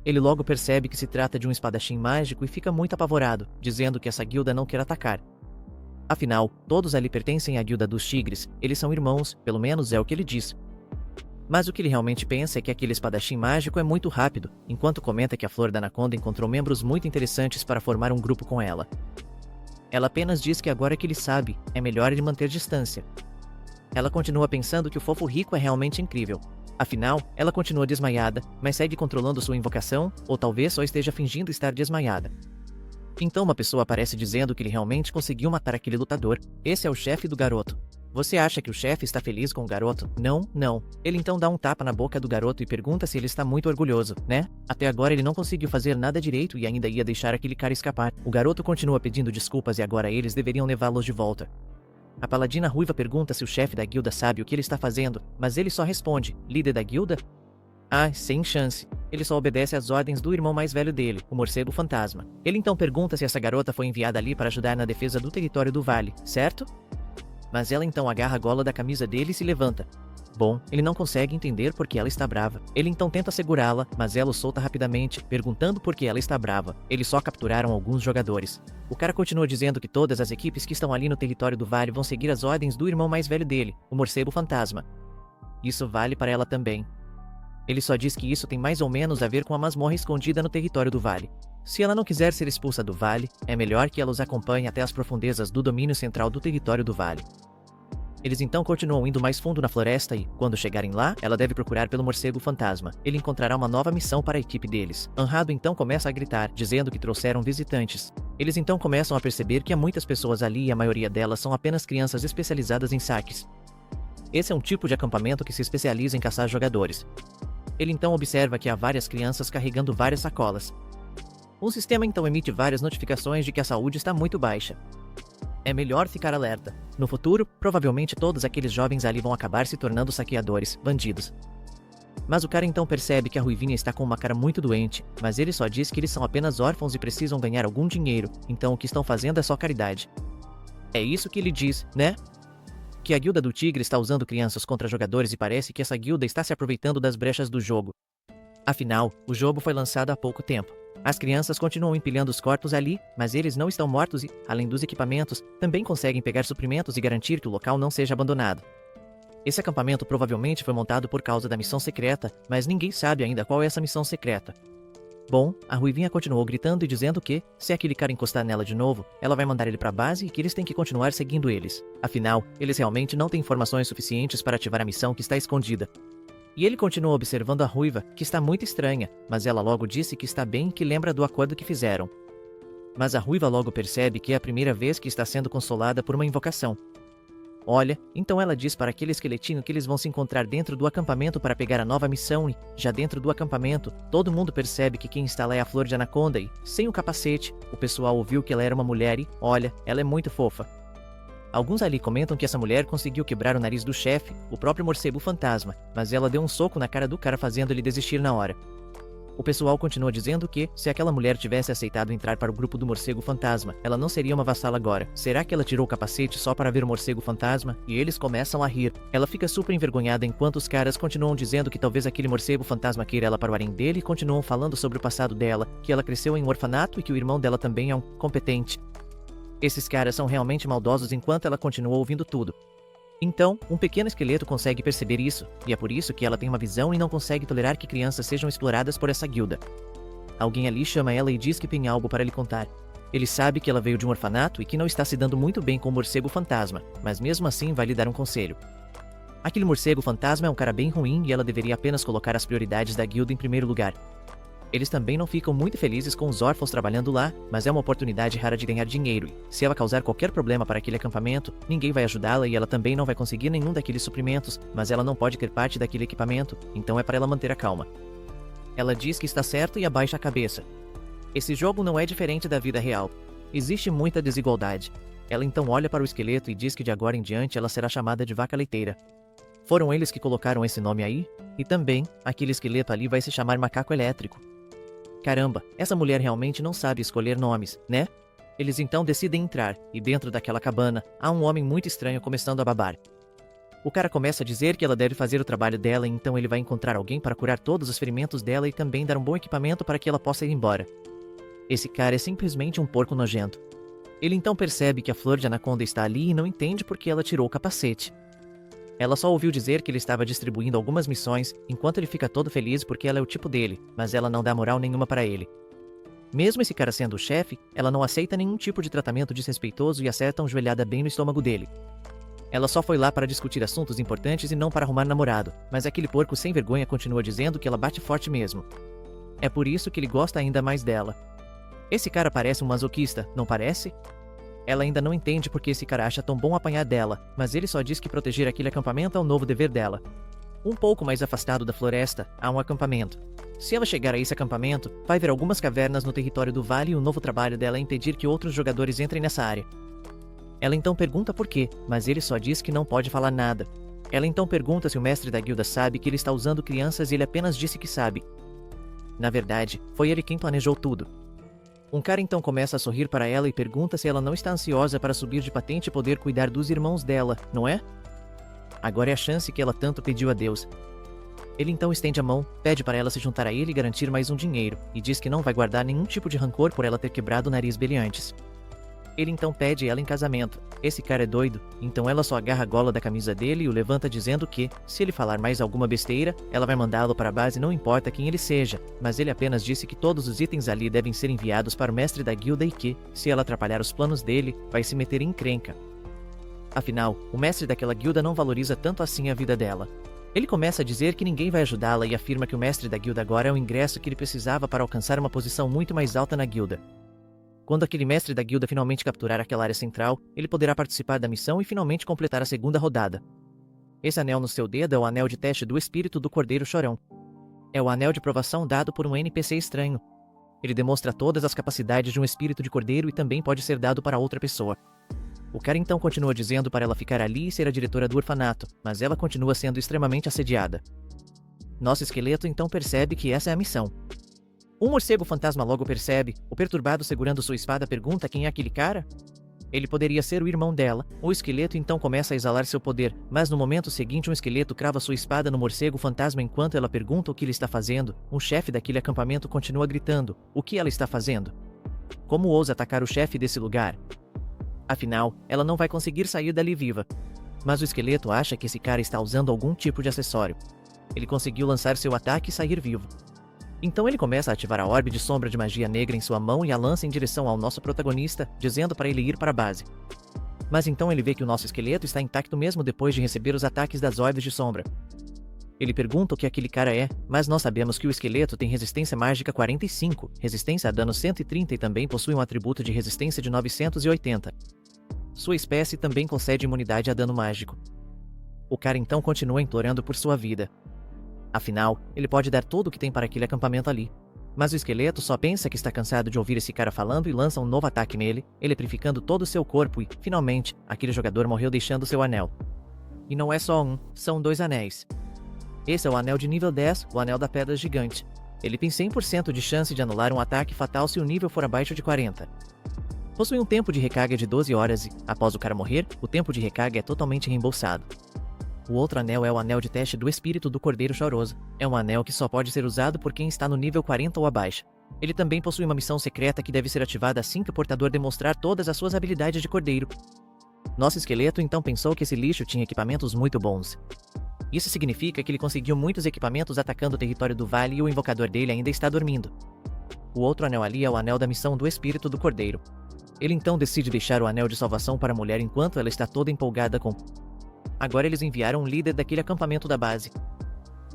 Ele logo percebe que se trata de um espadachim mágico e fica muito apavorado, dizendo que essa guilda não quer atacar. Afinal, todos ali pertencem à guilda dos tigres, eles são irmãos, pelo menos é o que ele diz. Mas o que ele realmente pensa é que aquele espadachim mágico é muito rápido, enquanto comenta que a Flor da Anaconda encontrou membros muito interessantes para formar um grupo com ela. Ela apenas diz que agora que ele sabe, é melhor ele manter distância. Ela continua pensando que o fofo rico é realmente incrível. Afinal, ela continua desmaiada, mas segue controlando sua invocação, ou talvez só esteja fingindo estar desmaiada. Então uma pessoa aparece dizendo que ele realmente conseguiu matar aquele lutador. Esse é o chefe do garoto. Você acha que o chefe está feliz com o garoto? Não, não. Ele então dá um tapa na boca do garoto e pergunta se ele está muito orgulhoso, né? Até agora ele não conseguiu fazer nada direito e ainda ia deixar aquele cara escapar. O garoto continua pedindo desculpas e agora eles deveriam levá-los de volta. A paladina ruiva pergunta se o chefe da guilda sabe o que ele está fazendo, mas ele só responde: líder da guilda? Ah, sem chance. Ele só obedece às ordens do irmão mais velho dele, o morcego fantasma. Ele então pergunta se essa garota foi enviada ali para ajudar na defesa do território do vale, certo? Mas ela então agarra a gola da camisa dele e se levanta. Bom, ele não consegue entender por que ela está brava. Ele então tenta segurá-la, mas ela o solta rapidamente, perguntando por que ela está brava. Eles só capturaram alguns jogadores. O cara continua dizendo que todas as equipes que estão ali no território do vale vão seguir as ordens do irmão mais velho dele, o morcego fantasma. Isso vale para ela também. Ele só diz que isso tem mais ou menos a ver com a masmorra escondida no território do vale. Se ela não quiser ser expulsa do vale, é melhor que ela os acompanhe até as profundezas do domínio central do território do vale. Eles então continuam indo mais fundo na floresta e, quando chegarem lá, ela deve procurar pelo morcego fantasma. Ele encontrará uma nova missão para a equipe deles. Anrado então começa a gritar, dizendo que trouxeram visitantes. Eles então começam a perceber que há muitas pessoas ali e a maioria delas são apenas crianças especializadas em saques. Esse é um tipo de acampamento que se especializa em caçar jogadores. Ele então observa que há várias crianças carregando várias sacolas. O sistema então emite várias notificações de que a saúde está muito baixa. É melhor ficar alerta. No futuro, provavelmente todos aqueles jovens ali vão acabar se tornando saqueadores, bandidos. Mas o cara então percebe que a ruivinha está com uma cara muito doente, mas ele só diz que eles são apenas órfãos e precisam ganhar algum dinheiro, então o que estão fazendo é só caridade. É isso que ele diz, né? Que a guilda do tigre está usando crianças contra jogadores e parece que essa guilda está se aproveitando das brechas do jogo. Afinal, o jogo foi lançado há pouco tempo. As crianças continuam empilhando os corpos ali, mas eles não estão mortos e, além dos equipamentos, também conseguem pegar suprimentos e garantir que o local não seja abandonado. Esse acampamento provavelmente foi montado por causa da missão secreta, mas ninguém sabe ainda qual é essa missão secreta. Bom, a Ruivinha continuou gritando e dizendo que, se aquele cara encostar nela de novo, ela vai mandar ele pra base e que eles têm que continuar seguindo eles. Afinal, eles realmente não têm informações suficientes para ativar a missão que está escondida. E ele continua observando a Ruiva, que está muito estranha, mas ela logo disse que está bem e que lembra do acordo que fizeram. Mas a Ruiva logo percebe que é a primeira vez que está sendo consolada por uma invocação. Olha, então ela diz para aquele esqueletinho que eles vão se encontrar dentro do acampamento para pegar a nova missão e, já dentro do acampamento, todo mundo percebe que quem está lá é a Flor de Anaconda e, sem o capacete, o pessoal ouviu que ela era uma mulher e, olha, ela é muito fofa. Alguns ali comentam que essa mulher conseguiu quebrar o nariz do chefe, o próprio morcego fantasma, mas ela deu um soco na cara do cara fazendo ele desistir na hora. O pessoal continua dizendo que, se aquela mulher tivesse aceitado entrar para o grupo do morcego fantasma, ela não seria uma vassala agora. Será que ela tirou o capacete só para ver o morcego fantasma? E eles começam a rir. Ela fica super envergonhada enquanto os caras continuam dizendo que talvez aquele morcego fantasma queira ela para o harém dele e continuam falando sobre o passado dela, que ela cresceu em um orfanato e que o irmão dela também é um competente. Esses caras são realmente maldosos enquanto ela continua ouvindo tudo. Então, um pequeno esqueleto consegue perceber isso, e é por isso que ela tem uma visão e não consegue tolerar que crianças sejam exploradas por essa guilda. Alguém ali chama ela e diz que tem algo para lhe contar. Ele sabe que ela veio de um orfanato e que não está se dando muito bem com o morcego fantasma, mas mesmo assim vai lhe dar um conselho. Aquele morcego fantasma é um cara bem ruim e ela deveria apenas colocar as prioridades da guilda em primeiro lugar. Eles também não ficam muito felizes com os órfãos trabalhando lá, mas é uma oportunidade rara de ganhar dinheiro e, se ela causar qualquer problema para aquele acampamento, ninguém vai ajudá-la e ela também não vai conseguir nenhum daqueles suprimentos, mas ela não pode ter parte daquele equipamento, então é para ela manter a calma. Ela diz que está certo e abaixa a cabeça. Esse jogo não é diferente da vida real. Existe muita desigualdade. Ela então olha para o esqueleto e diz que de agora em diante ela será chamada de vaca leiteira. Foram eles que colocaram esse nome aí, e também, aquele esqueleto ali vai se chamar macaco elétrico. Caramba, essa mulher realmente não sabe escolher nomes, né? Eles então decidem entrar, e dentro daquela cabana, há um homem muito estranho começando a babar. O cara começa a dizer que ela deve fazer o trabalho dela e então ele vai encontrar alguém para curar todos os ferimentos dela e também dar um bom equipamento para que ela possa ir embora. Esse cara é simplesmente um porco nojento. Ele então percebe que a Flor de Anaconda está ali e não entende por que ela tirou o capacete. Ela só ouviu dizer que ele estava distribuindo algumas missões, enquanto ele fica todo feliz porque ela é o tipo dele, mas ela não dá moral nenhuma para ele. Mesmo esse cara sendo o chefe, ela não aceita nenhum tipo de tratamento desrespeitoso e acerta uma joelhada bem no estômago dele. Ela só foi lá para discutir assuntos importantes e não para arrumar namorado, mas aquele porco sem vergonha continua dizendo que ela bate forte mesmo. É por isso que ele gosta ainda mais dela. Esse cara parece um masoquista, não parece? Ela ainda não entende porque esse cara acha tão bom apanhar dela, mas ele só diz que proteger aquele acampamento é o novo dever dela. Um pouco mais afastado da floresta, há um acampamento. Se ela chegar a esse acampamento, vai ver algumas cavernas no território do vale e o novo trabalho dela é impedir que outros jogadores entrem nessa área. Ela então pergunta por quê, mas ele só diz que não pode falar nada. Ela então pergunta se o mestre da guilda sabe que ele está usando crianças e ele apenas disse que sabe. Na verdade, foi ele quem planejou tudo. Um cara então começa a sorrir para ela e pergunta se ela não está ansiosa para subir de patente e poder cuidar dos irmãos dela, não é? Agora é a chance que ela tanto pediu a Deus. Ele então estende a mão, pede para ela se juntar a ele e garantir mais um dinheiro, e diz que não vai guardar nenhum tipo de rancor por ela ter quebrado o nariz dele antes. Ele então pede ela em casamento. Esse cara é doido, então ela só agarra a gola da camisa dele e o levanta dizendo que, se ele falar mais alguma besteira, ela vai mandá-lo para a base não importa quem ele seja, mas ele apenas disse que todos os itens ali devem ser enviados para o mestre da guilda e que, se ela atrapalhar os planos dele, vai se meter em encrenca. Afinal, o mestre daquela guilda não valoriza tanto assim a vida dela. Ele começa a dizer que ninguém vai ajudá-la e afirma que o mestre da guilda agora é o ingresso que ele precisava para alcançar uma posição muito mais alta na guilda. Quando aquele mestre da guilda finalmente capturar aquela área central, ele poderá participar da missão e finalmente completar a segunda rodada. Esse anel no seu dedo é o anel de teste do espírito do Cordeiro Chorão. É o anel de provação dado por um NPC estranho. Ele demonstra todas as capacidades de um espírito de cordeiro e também pode ser dado para outra pessoa. O cara então continua dizendo para ela ficar ali e ser a diretora do orfanato, mas ela continua sendo extremamente assediada. Nosso esqueleto então percebe que essa é a missão. Um morcego fantasma logo percebe, o perturbado segurando sua espada pergunta quem é aquele cara? Ele poderia ser o irmão dela. O esqueleto então começa a exalar seu poder, mas no momento seguinte um esqueleto crava sua espada no morcego fantasma enquanto ela pergunta o que ele está fazendo. Um chefe daquele acampamento continua gritando, o que ela está fazendo? Como ousa atacar o chefe desse lugar? Afinal, ela não vai conseguir sair dali viva. Mas o esqueleto acha que esse cara está usando algum tipo de acessório. Ele conseguiu lançar seu ataque e sair vivo. Então ele começa a ativar a orbe de sombra de magia negra em sua mão e a lança em direção ao nosso protagonista, dizendo para ele ir para a base. Mas então ele vê que o nosso esqueleto está intacto mesmo depois de receber os ataques das orbes de sombra. Ele pergunta o que aquele cara é, mas nós sabemos que o esqueleto tem resistência mágica 45, resistência a dano 130 e também possui um atributo de resistência de 980. Sua espécie também concede imunidade a dano mágico. O cara então continua implorando por sua vida. Afinal, ele pode dar tudo o que tem para aquele acampamento ali. Mas o esqueleto só pensa que está cansado de ouvir esse cara falando e lança um novo ataque nele, eletrificando todo o seu corpo e, finalmente, aquele jogador morreu deixando seu anel. E não é só um, são 2 anéis. Esse é o anel de nível 10, o anel da pedra gigante. Ele tem 100% de chance de anular um ataque fatal se o nível for abaixo de 40. Possui um tempo de recarga de 12 horas e, após o cara morrer, o tempo de recarga é totalmente reembolsado. O outro anel é o anel de teste do espírito do Cordeiro Choroso. É um anel que só pode ser usado por quem está no nível 40 ou abaixo. Ele também possui uma missão secreta que deve ser ativada assim que o portador demonstrar todas as suas habilidades de cordeiro. Nosso esqueleto então pensou que esse lixo tinha equipamentos muito bons. Isso significa que ele conseguiu muitos equipamentos atacando o território do vale e o invocador dele ainda está dormindo. O outro anel ali é o anel da missão do espírito do Cordeiro. Ele então decide deixar o anel de salvação para a mulher enquanto ela está toda empolgada com... Agora eles enviaram um líder daquele acampamento da base.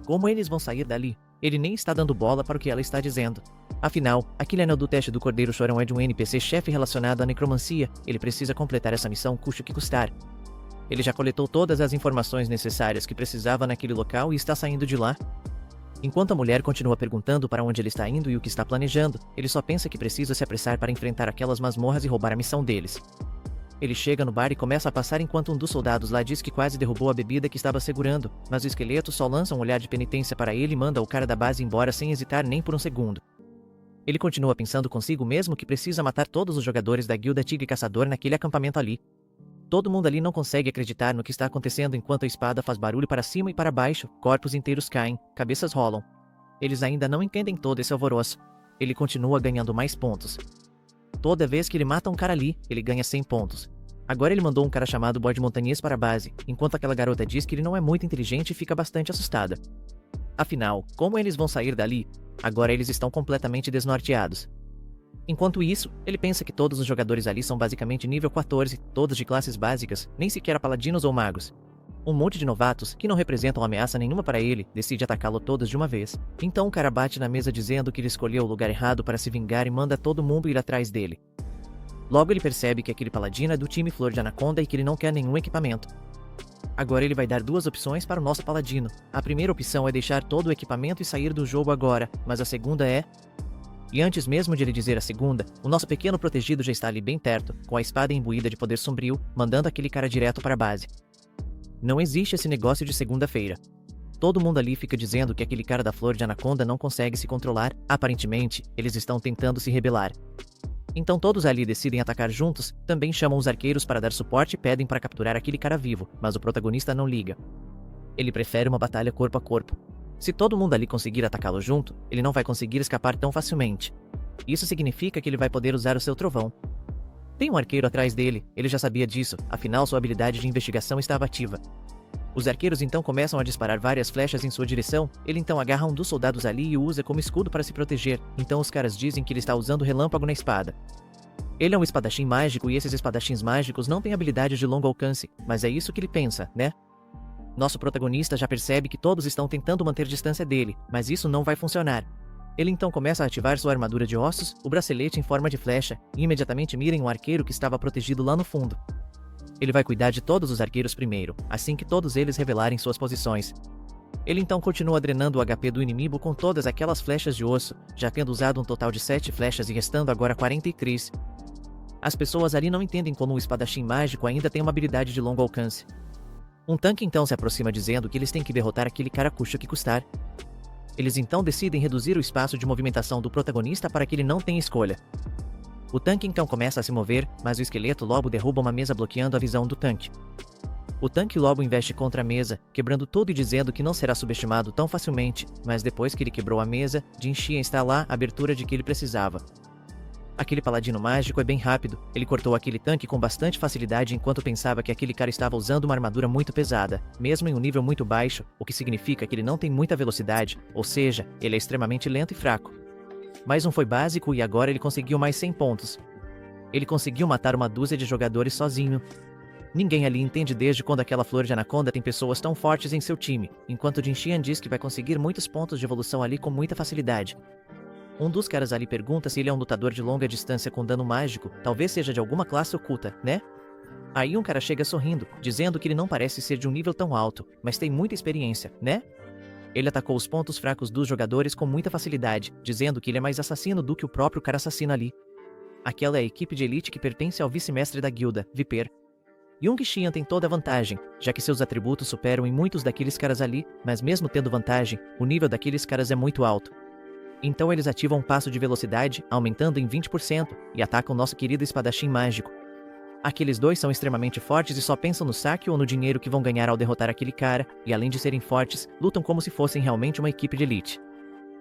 Como eles vão sair dali? Ele nem está dando bola para o que ela está dizendo. Afinal, aquele anel do teste do Cordeiro Chorão é de um NPC-chefe relacionado à necromancia. Ele precisa completar essa missão custe o que custar. Ele já coletou todas as informações necessárias que precisava naquele local e está saindo de lá. Enquanto a mulher continua perguntando para onde ele está indo e o que está planejando, ele só pensa que precisa se apressar para enfrentar aquelas masmorras e roubar a missão deles. Ele chega no bar e começa a passar enquanto um dos soldados lá diz que quase derrubou a bebida que estava segurando, mas o esqueleto só lança um olhar de penitência para ele e manda o cara da base embora sem hesitar nem por um segundo. Ele continua pensando consigo mesmo que precisa matar todos os jogadores da guilda Tigre Caçador naquele acampamento ali. Todo mundo ali não consegue acreditar no que está acontecendo enquanto a espada faz barulho para cima e para baixo, corpos inteiros caem, cabeças rolam. Eles ainda não entendem todo esse alvoroço. Ele continua ganhando mais pontos. Toda vez que ele mata um cara ali, ele ganha 100 pontos. Agora ele mandou um cara chamado Bode Montanhês para a base, enquanto aquela garota diz que ele não é muito inteligente e fica bastante assustada. Afinal, como eles vão sair dali? Agora eles estão completamente desnorteados. Enquanto isso, ele pensa que todos os jogadores ali são basicamente nível 14, todos de classes básicas, nem sequer paladinos ou magos. Um monte de novatos, que não representam ameaça nenhuma para ele, decide atacá-lo todos de uma vez. Então o cara bate na mesa dizendo que ele escolheu o lugar errado para se vingar e manda todo mundo ir atrás dele. Logo ele percebe que aquele paladino é do time Flor de Anaconda e que ele não quer nenhum equipamento. Agora ele vai dar 2 opções para o nosso paladino. A primeira opção é deixar todo o equipamento e sair do jogo agora, mas a segunda é... E antes mesmo de ele dizer a segunda, o nosso pequeno protegido já está ali bem perto, com a espada imbuída de poder sombrio, mandando aquele cara direto para a base. Não existe esse negócio de segunda-feira. Todo mundo ali fica dizendo que aquele cara da Flor de Anaconda não consegue se controlar, aparentemente, eles estão tentando se rebelar. Então todos ali decidem atacar juntos, também chamam os arqueiros para dar suporte e pedem para capturar aquele cara vivo, mas o protagonista não liga. Ele prefere uma batalha corpo a corpo. Se todo mundo ali conseguir atacá-lo junto, ele não vai conseguir escapar tão facilmente. Isso significa que ele vai poder usar o seu trovão. Tem um arqueiro atrás dele, ele já sabia disso, afinal sua habilidade de investigação estava ativa. Os arqueiros então começam a disparar várias flechas em sua direção, ele então agarra um dos soldados ali e o usa como escudo para se proteger, então os caras dizem que ele está usando relâmpago na espada. Ele é um espadachim mágico e esses espadachins mágicos não têm habilidades de longo alcance, mas é isso que ele pensa, né? Nosso protagonista já percebe que todos estão tentando manter distância dele, mas isso não vai funcionar. Ele então começa a ativar sua armadura de ossos, o bracelete em forma de flecha, e imediatamente mira em um arqueiro que estava protegido lá no fundo. Ele vai cuidar de todos os arqueiros primeiro, assim que todos eles revelarem suas posições. Ele então continua drenando o HP do inimigo com todas aquelas flechas de osso, já tendo usado um total de 7 flechas e restando agora 43. As pessoas ali não entendem como um espadachim mágico ainda tem uma habilidade de longo alcance. Um tanque então se aproxima dizendo que eles têm que derrotar aquele cara custe o que custar. Eles então decidem reduzir o espaço de movimentação do protagonista para que ele não tenha escolha. O tanque então começa a se mover, mas o esqueleto logo derruba uma mesa bloqueando a visão do tanque. O tanque logo investe contra a mesa, quebrando tudo e dizendo que não será subestimado tão facilmente, mas depois que ele quebrou a mesa, Jinxian está lá, a abertura de que ele precisava. Aquele paladino mágico é bem rápido, ele cortou aquele tanque com bastante facilidade enquanto pensava que aquele cara estava usando uma armadura muito pesada, mesmo em um nível muito baixo, o que significa que ele não tem muita velocidade, ou seja, ele é extremamente lento e fraco. Mais um foi básico e agora ele conseguiu mais 100 pontos. Ele conseguiu matar uma dúzia de jogadores sozinho. Ninguém ali entende desde quando aquela flor de anaconda tem pessoas tão fortes em seu time, enquanto Jin Xian diz que vai conseguir muitos pontos de evolução ali com muita facilidade. Um dos caras ali pergunta se ele é um lutador de longa distância com dano mágico, talvez seja de alguma classe oculta, né? Aí um cara chega sorrindo, dizendo que ele não parece ser de um nível tão alto, mas tem muita experiência, né? Ele atacou os pontos fracos dos jogadores com muita facilidade, dizendo que ele é mais assassino do que o próprio cara assassino ali. Aquela é a equipe de elite que pertence ao vice-mestre da guilda, Viper. Yung Xian tem toda a vantagem, já que seus atributos superam em muitos daqueles caras ali, mas mesmo tendo vantagem, o nível daqueles caras é muito alto. Então eles ativam um passo de velocidade, aumentando em 20%, e atacam nosso querido espadachim mágico. Aqueles dois são extremamente fortes e só pensam no saque ou no dinheiro que vão ganhar ao derrotar aquele cara, e além de serem fortes, lutam como se fossem realmente uma equipe de elite.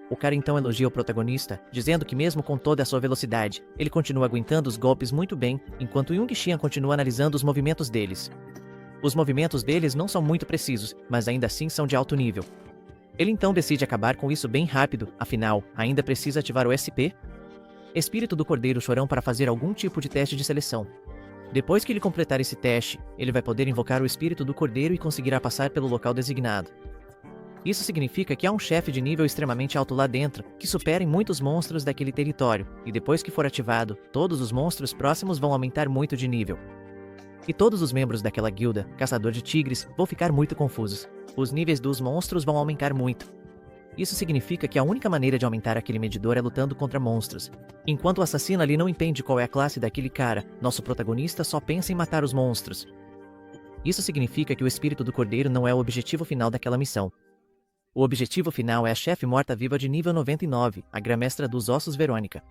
O cara então elogia o protagonista, dizendo que mesmo com toda a sua velocidade, ele continua aguentando os golpes muito bem, enquanto Yung Xian continua analisando os movimentos deles. Os movimentos deles não são muito precisos, mas ainda assim são de alto nível. Ele então decide acabar com isso bem rápido, afinal, ainda precisa ativar o SP, Espírito do Cordeiro Chorão, para fazer algum tipo de teste de seleção. Depois que ele completar esse teste, ele vai poder invocar o Espírito do Cordeiro e conseguirá passar pelo local designado. Isso significa que há um chefe de nível extremamente alto lá dentro, que supera em muitos monstros daquele território, e depois que for ativado, todos os monstros próximos vão aumentar muito de nível. E todos os membros daquela guilda, Caçador de Tigres, vão ficar muito confusos. Os níveis dos monstros vão aumentar muito. Isso significa que a única maneira de aumentar aquele medidor é lutando contra monstros. Enquanto o assassino ali não entende qual é a classe daquele cara, nosso protagonista só pensa em matar os monstros. Isso significa que o Espírito do Cordeiro não é o objetivo final daquela missão. O objetivo final é a chefe morta-viva de nível 99, a Grã-Mestra dos Ossos Verônica.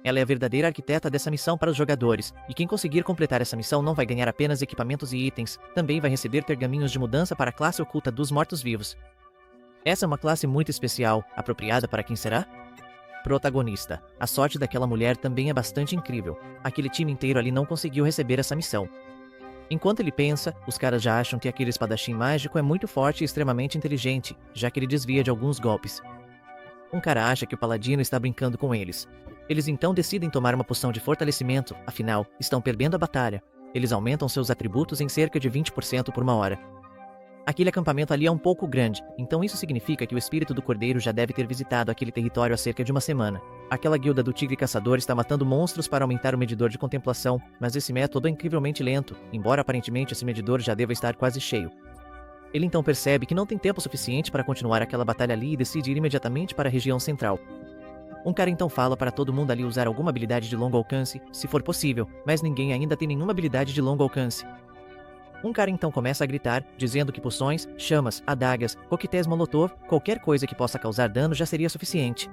Ela é a verdadeira arquiteta dessa missão para os jogadores, e quem conseguir completar essa missão não vai ganhar apenas equipamentos e itens, também vai receber pergaminhos de mudança para a classe oculta dos mortos-vivos. Essa é uma classe muito especial, apropriada para quem será? Protagonista. A sorte daquela mulher também é bastante incrível. Aquele time inteiro ali não conseguiu receber essa missão. Enquanto ele pensa, os caras já acham que aquele espadachim mágico é muito forte e extremamente inteligente, já que ele desvia de alguns golpes. Um cara acha que o paladino está brincando com eles. Eles então decidem tomar uma poção de fortalecimento, afinal, estão perdendo a batalha. Eles aumentam seus atributos em cerca de 20% por uma hora. Aquele acampamento ali é um pouco grande, então isso significa que o Espírito do Cordeiro já deve ter visitado aquele território há cerca de uma semana. Aquela guilda do Tigre Caçador está matando monstros para aumentar o medidor de contemplação, mas esse método é incrivelmente lento, embora aparentemente esse medidor já deva estar quase cheio. Ele então percebe que não tem tempo suficiente para continuar aquela batalha ali e decide ir imediatamente para a região central. Um cara então fala para todo mundo ali usar alguma habilidade de longo alcance, se for possível, mas ninguém ainda tem nenhuma habilidade de longo alcance. Um cara então começa a gritar, dizendo que poções, chamas, adagas, coquetéis molotov, qualquer coisa que possa causar dano já seria suficiente.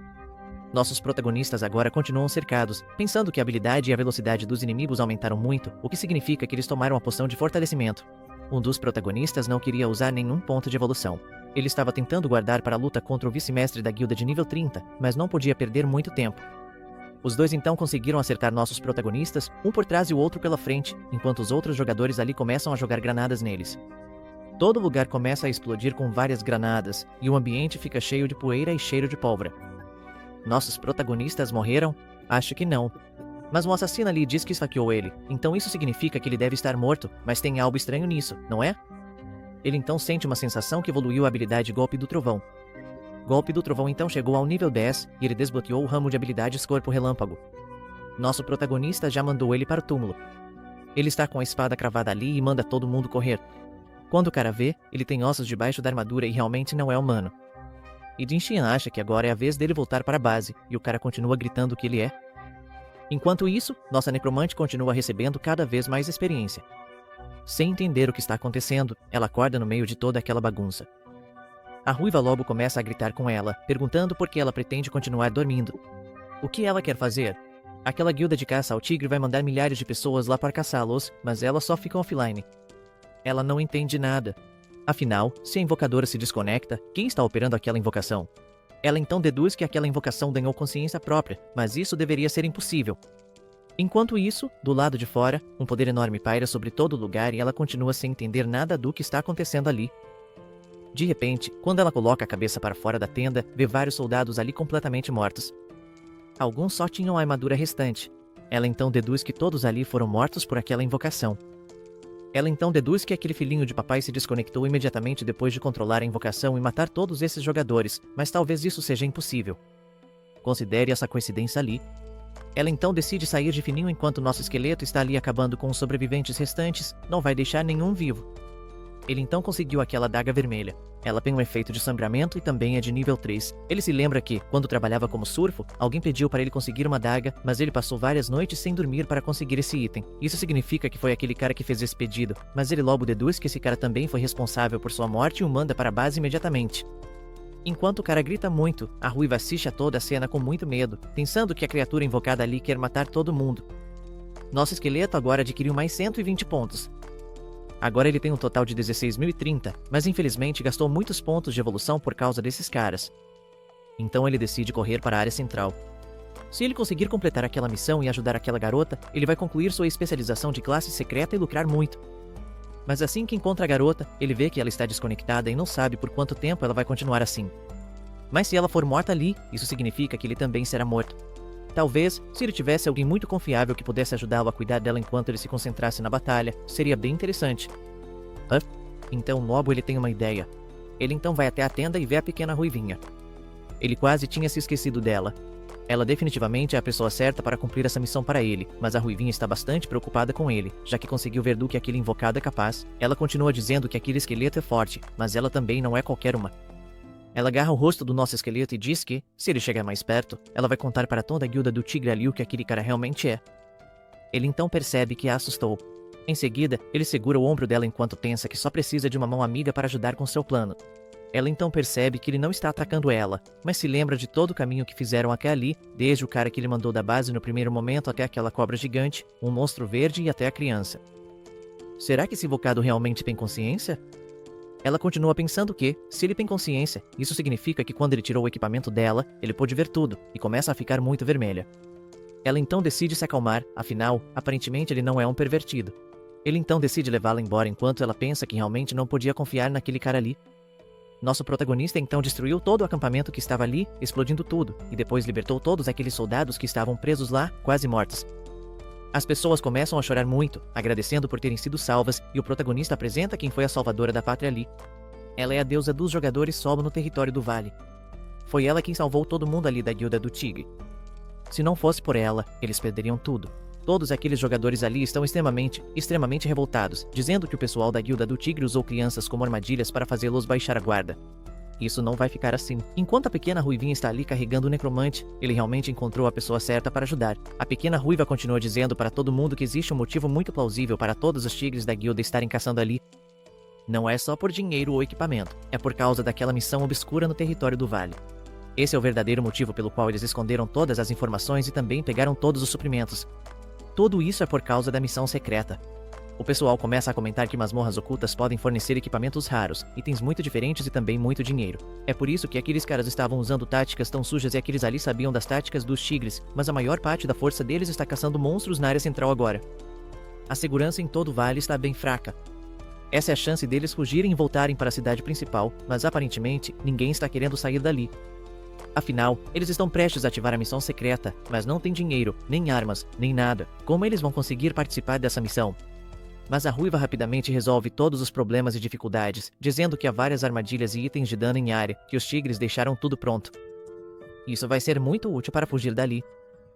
Nossos protagonistas agora continuam cercados, pensando que a habilidade e a velocidade dos inimigos aumentaram muito, o que significa que eles tomaram a poção de fortalecimento. Um dos protagonistas não queria usar nenhum ponto de evolução. Ele estava tentando guardar para a luta contra o vice-mestre da guilda de nível 30, mas não podia perder muito tempo. Os dois então conseguiram acertar nossos protagonistas, um por trás e o outro pela frente, enquanto os outros jogadores ali começam a jogar granadas neles. Todo o lugar começa a explodir com várias granadas, e o ambiente fica cheio de poeira e cheiro de pólvora. Nossos protagonistas morreram? Acho que não. Mas um assassino ali diz que esfaqueou ele, então isso significa que ele deve estar morto, mas tem algo estranho nisso, não é? Ele então sente uma sensação que evoluiu a habilidade Golpe do Trovão. Golpe do Trovão então chegou ao nível 10, e ele desbloqueou o ramo de habilidades Corpo Relâmpago. Nosso protagonista já mandou ele para o túmulo. Ele está com a espada cravada ali e manda todo mundo correr. Quando o cara vê, ele tem ossos debaixo da armadura e realmente não é humano. E Jin Xian acha que agora é a vez dele voltar para a base, e o cara continua gritando que ele é. Enquanto isso, nossa necromante continua recebendo cada vez mais experiência. Sem entender o que está acontecendo, ela acorda no meio de toda aquela bagunça. A ruiva lobo começa a gritar com ela, perguntando por que ela pretende continuar dormindo. O que ela quer fazer? Aquela guilda de caça ao tigre vai mandar milhares de pessoas lá para caçá-los, mas elas só ficam offline. Ela não entende nada. Afinal, se a invocadora se desconecta, quem está operando aquela invocação? Ela então deduz que aquela invocação ganhou consciência própria, mas isso deveria ser impossível. Enquanto isso, do lado de fora, um poder enorme paira sobre todo o lugar e ela continua sem entender nada do que está acontecendo ali. De repente, quando ela coloca a cabeça para fora da tenda, vê vários soldados ali completamente mortos. Alguns só tinham a armadura restante. Ela então deduz que todos ali foram mortos por aquela invocação. Ela então deduz que aquele filhinho de papai se desconectou imediatamente depois de controlar a invocação e matar todos esses jogadores, mas talvez isso seja impossível. Considere essa coincidência ali. Ela então decide sair de fininho enquanto nosso esqueleto está ali acabando com os sobreviventes restantes, não vai deixar nenhum vivo. Ele então conseguiu aquela adaga vermelha. Ela tem um efeito de sangramento e também é de nível 3. Ele se lembra que, quando trabalhava como surfo, alguém pediu para ele conseguir uma adaga, mas ele passou várias noites sem dormir para conseguir esse item. Isso significa que foi aquele cara que fez esse pedido, mas ele logo deduz que esse cara também foi responsável por sua morte e o manda para a base imediatamente. Enquanto o cara grita muito, a ruiva assiste a toda a cena com muito medo, pensando que a criatura invocada ali quer matar todo mundo. Nosso esqueleto agora adquiriu mais 120 pontos. Agora ele tem um total de 16.030, mas infelizmente gastou muitos pontos de evolução por causa desses caras. Então ele decide correr para a área central. Se ele conseguir completar aquela missão e ajudar aquela garota, ele vai concluir sua especialização de classe secreta e lucrar muito. Mas assim que encontra a garota, ele vê que ela está desconectada e não sabe por quanto tempo ela vai continuar assim. Mas se ela for morta ali, isso significa que ele também será morto. Talvez, se ele tivesse alguém muito confiável que pudesse ajudá-lo a cuidar dela enquanto ele se concentrasse na batalha, seria bem interessante. Então logo ele tem uma ideia. Ele então vai até a tenda e vê a pequena ruivinha. Ele quase tinha se esquecido dela. Ela definitivamente é a pessoa certa para cumprir essa missão para ele, mas a ruivinha está bastante preocupada com ele, já que conseguiu ver do que aquele invocado é capaz. Ela continua dizendo que aquele esqueleto é forte, mas ela também não é qualquer uma. Ela agarra o rosto do nosso esqueleto e diz que, se ele chegar mais perto, ela vai contar para toda a guilda do Tigre ali o que aquele cara realmente é. Ele então percebe que a assustou. Em seguida, ele segura o ombro dela enquanto pensa que só precisa de uma mão amiga para ajudar com seu plano. Ela então percebe que ele não está atacando ela, mas se lembra de todo o caminho que fizeram até ali, desde o cara que ele mandou da base no primeiro momento até aquela cobra gigante, um monstro verde e até a criança. Será que esse invocado realmente tem consciência? Ela continua pensando que, se ele tem consciência, isso significa que quando ele tirou o equipamento dela, ele pôde ver tudo, e começa a ficar muito vermelha. Ela então decide se acalmar, afinal, aparentemente ele não é um pervertido. Ele então decide levá-la embora enquanto ela pensa que realmente não podia confiar naquele cara ali. Nosso protagonista então destruiu todo o acampamento que estava ali, explodindo tudo, e depois libertou todos aqueles soldados que estavam presos lá, quase mortos. As pessoas começam a chorar muito, agradecendo por terem sido salvas, e o protagonista apresenta quem foi a salvadora da pátria ali. Ela é a deusa dos jogadores solo no território do vale. Foi ela quem salvou todo mundo ali da guilda do Tigre. Se não fosse por ela, eles perderiam tudo. Todos aqueles jogadores ali estão extremamente revoltados, dizendo que o pessoal da guilda do Tigre usou crianças como armadilhas para fazê-los baixar a guarda. Isso não vai ficar assim. Enquanto a pequena ruivinha está ali carregando o necromante, ele realmente encontrou a pessoa certa para ajudar. A pequena ruiva continua dizendo para todo mundo que existe um motivo muito plausível para todos os tigres da guilda estarem caçando ali. Não é só por dinheiro ou equipamento, é por causa daquela missão obscura no território do vale. Esse é o verdadeiro motivo pelo qual eles esconderam todas as informações e também pegaram todos os suprimentos. Tudo isso é por causa da missão secreta. O pessoal começa a comentar que masmorras ocultas podem fornecer equipamentos raros, itens muito diferentes e também muito dinheiro. É por isso que aqueles caras estavam usando táticas tão sujas e aqueles ali sabiam das táticas dos tigres, mas a maior parte da força deles está caçando monstros na área central agora. A segurança em todo o vale está bem fraca. Essa é a chance deles fugirem e voltarem para a cidade principal, mas aparentemente ninguém está querendo sair dali. Afinal, eles estão prestes a ativar a missão secreta, mas não têm dinheiro, nem armas, nem nada. Como eles vão conseguir participar dessa missão? Mas a ruiva rapidamente resolve todos os problemas e dificuldades, dizendo que há várias armadilhas e itens de dano em área, que os tigres deixaram tudo pronto. Isso vai ser muito útil para fugir dali.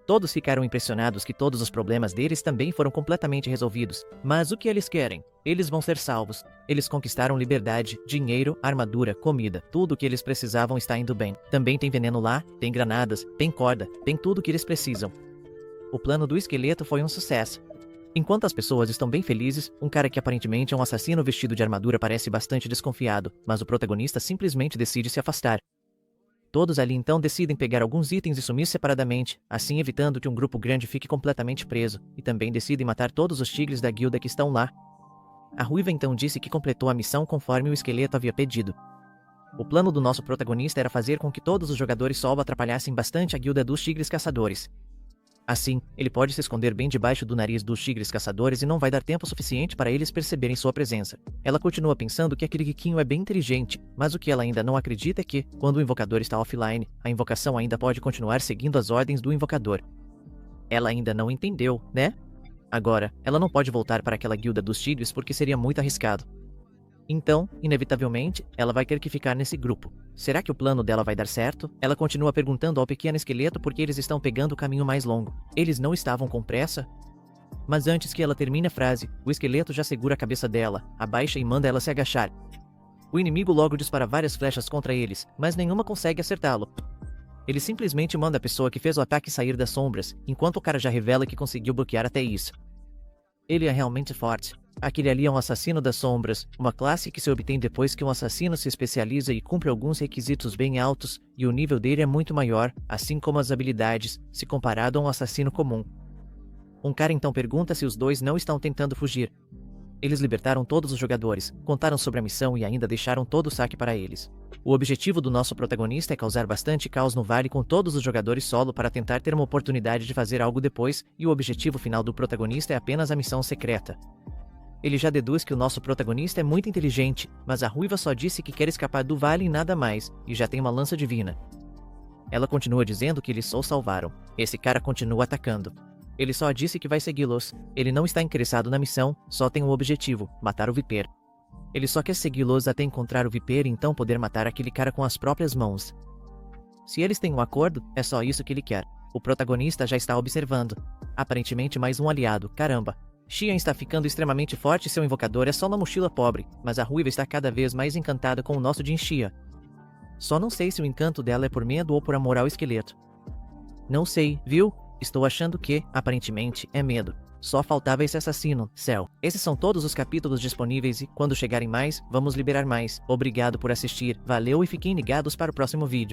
Todos ficaram impressionados que todos os problemas deles também foram completamente resolvidos. Mas o que eles querem? Eles vão ser salvos. Eles conquistaram liberdade, dinheiro, armadura, comida. Tudo o que eles precisavam está indo bem. Também tem veneno lá, tem granadas, tem corda, tem tudo o que eles precisam. O plano do esqueleto foi um sucesso. Enquanto as pessoas estão bem felizes, um cara que aparentemente é um assassino vestido de armadura parece bastante desconfiado, mas o protagonista simplesmente decide se afastar. Todos ali então decidem pegar alguns itens e sumir separadamente, assim evitando que um grupo grande fique completamente preso, e também decidem matar todos os tigres da guilda que estão lá. A ruiva então disse que completou a missão conforme o esqueleto havia pedido. O plano do nosso protagonista era fazer com que todos os jogadores solo atrapalhassem bastante a guilda dos tigres caçadores. Assim, ele pode se esconder bem debaixo do nariz dos tigres caçadores e não vai dar tempo suficiente para eles perceberem sua presença. Ela continua pensando que aquele riquinho é bem inteligente, mas o que ela ainda não acredita é que, quando o invocador está offline, a invocação ainda pode continuar seguindo as ordens do invocador. Ela ainda não entendeu, né? Agora, ela não pode voltar para aquela guilda dos tigres porque seria muito arriscado. Então, inevitavelmente, ela vai ter que ficar nesse grupo. Será que o plano dela vai dar certo? Ela continua perguntando ao pequeno esqueleto por que eles estão pegando o caminho mais longo. Eles não estavam com pressa? Mas antes que ela termine a frase, o esqueleto já segura a cabeça dela, abaixa e manda ela se agachar. O inimigo logo dispara várias flechas contra eles, mas nenhuma consegue acertá-lo. Ele simplesmente manda a pessoa que fez o ataque sair das sombras, enquanto o cara já revela que conseguiu bloquear até isso. Ele é realmente forte. Aquele ali é um assassino das sombras, uma classe que se obtém depois que um assassino se especializa e cumpre alguns requisitos bem altos, e o nível dele é muito maior, assim como as habilidades, se comparado a um assassino comum. Um cara então pergunta se os dois não estão tentando fugir. Eles libertaram todos os jogadores, contaram sobre a missão e ainda deixaram todo o saque para eles. O objetivo do nosso protagonista é causar bastante caos no vale com todos os jogadores solo para tentar ter uma oportunidade de fazer algo depois, e o objetivo final do protagonista é apenas a missão secreta. Ele já deduz que o nosso protagonista é muito inteligente, mas a ruiva só disse que quer escapar do vale e nada mais, e já tem uma lança divina. Ela continua dizendo que eles só salvaram. Esse cara continua atacando. Ele só disse que vai segui-los. Ele não está interessado na missão, só tem um objetivo: matar o Viper. Ele só quer segui-los até encontrar o Viper e então poder matar aquele cara com as próprias mãos. Se eles têm um acordo, é só isso que ele quer. O protagonista já está observando. Aparentemente mais um aliado, caramba. Xian está ficando extremamente forte e seu invocador é só uma mochila pobre, mas a ruiva está cada vez mais encantada com o nosso Jin Xia. Só não sei se o encanto dela é por medo ou por amor ao esqueleto. Não sei, viu? Estou achando que, aparentemente, é medo. Só faltava esse assassino, céu. Esses são todos os capítulos disponíveis e, quando chegarem mais, vamos liberar mais. Obrigado por assistir, valeu e fiquem ligados para o próximo vídeo.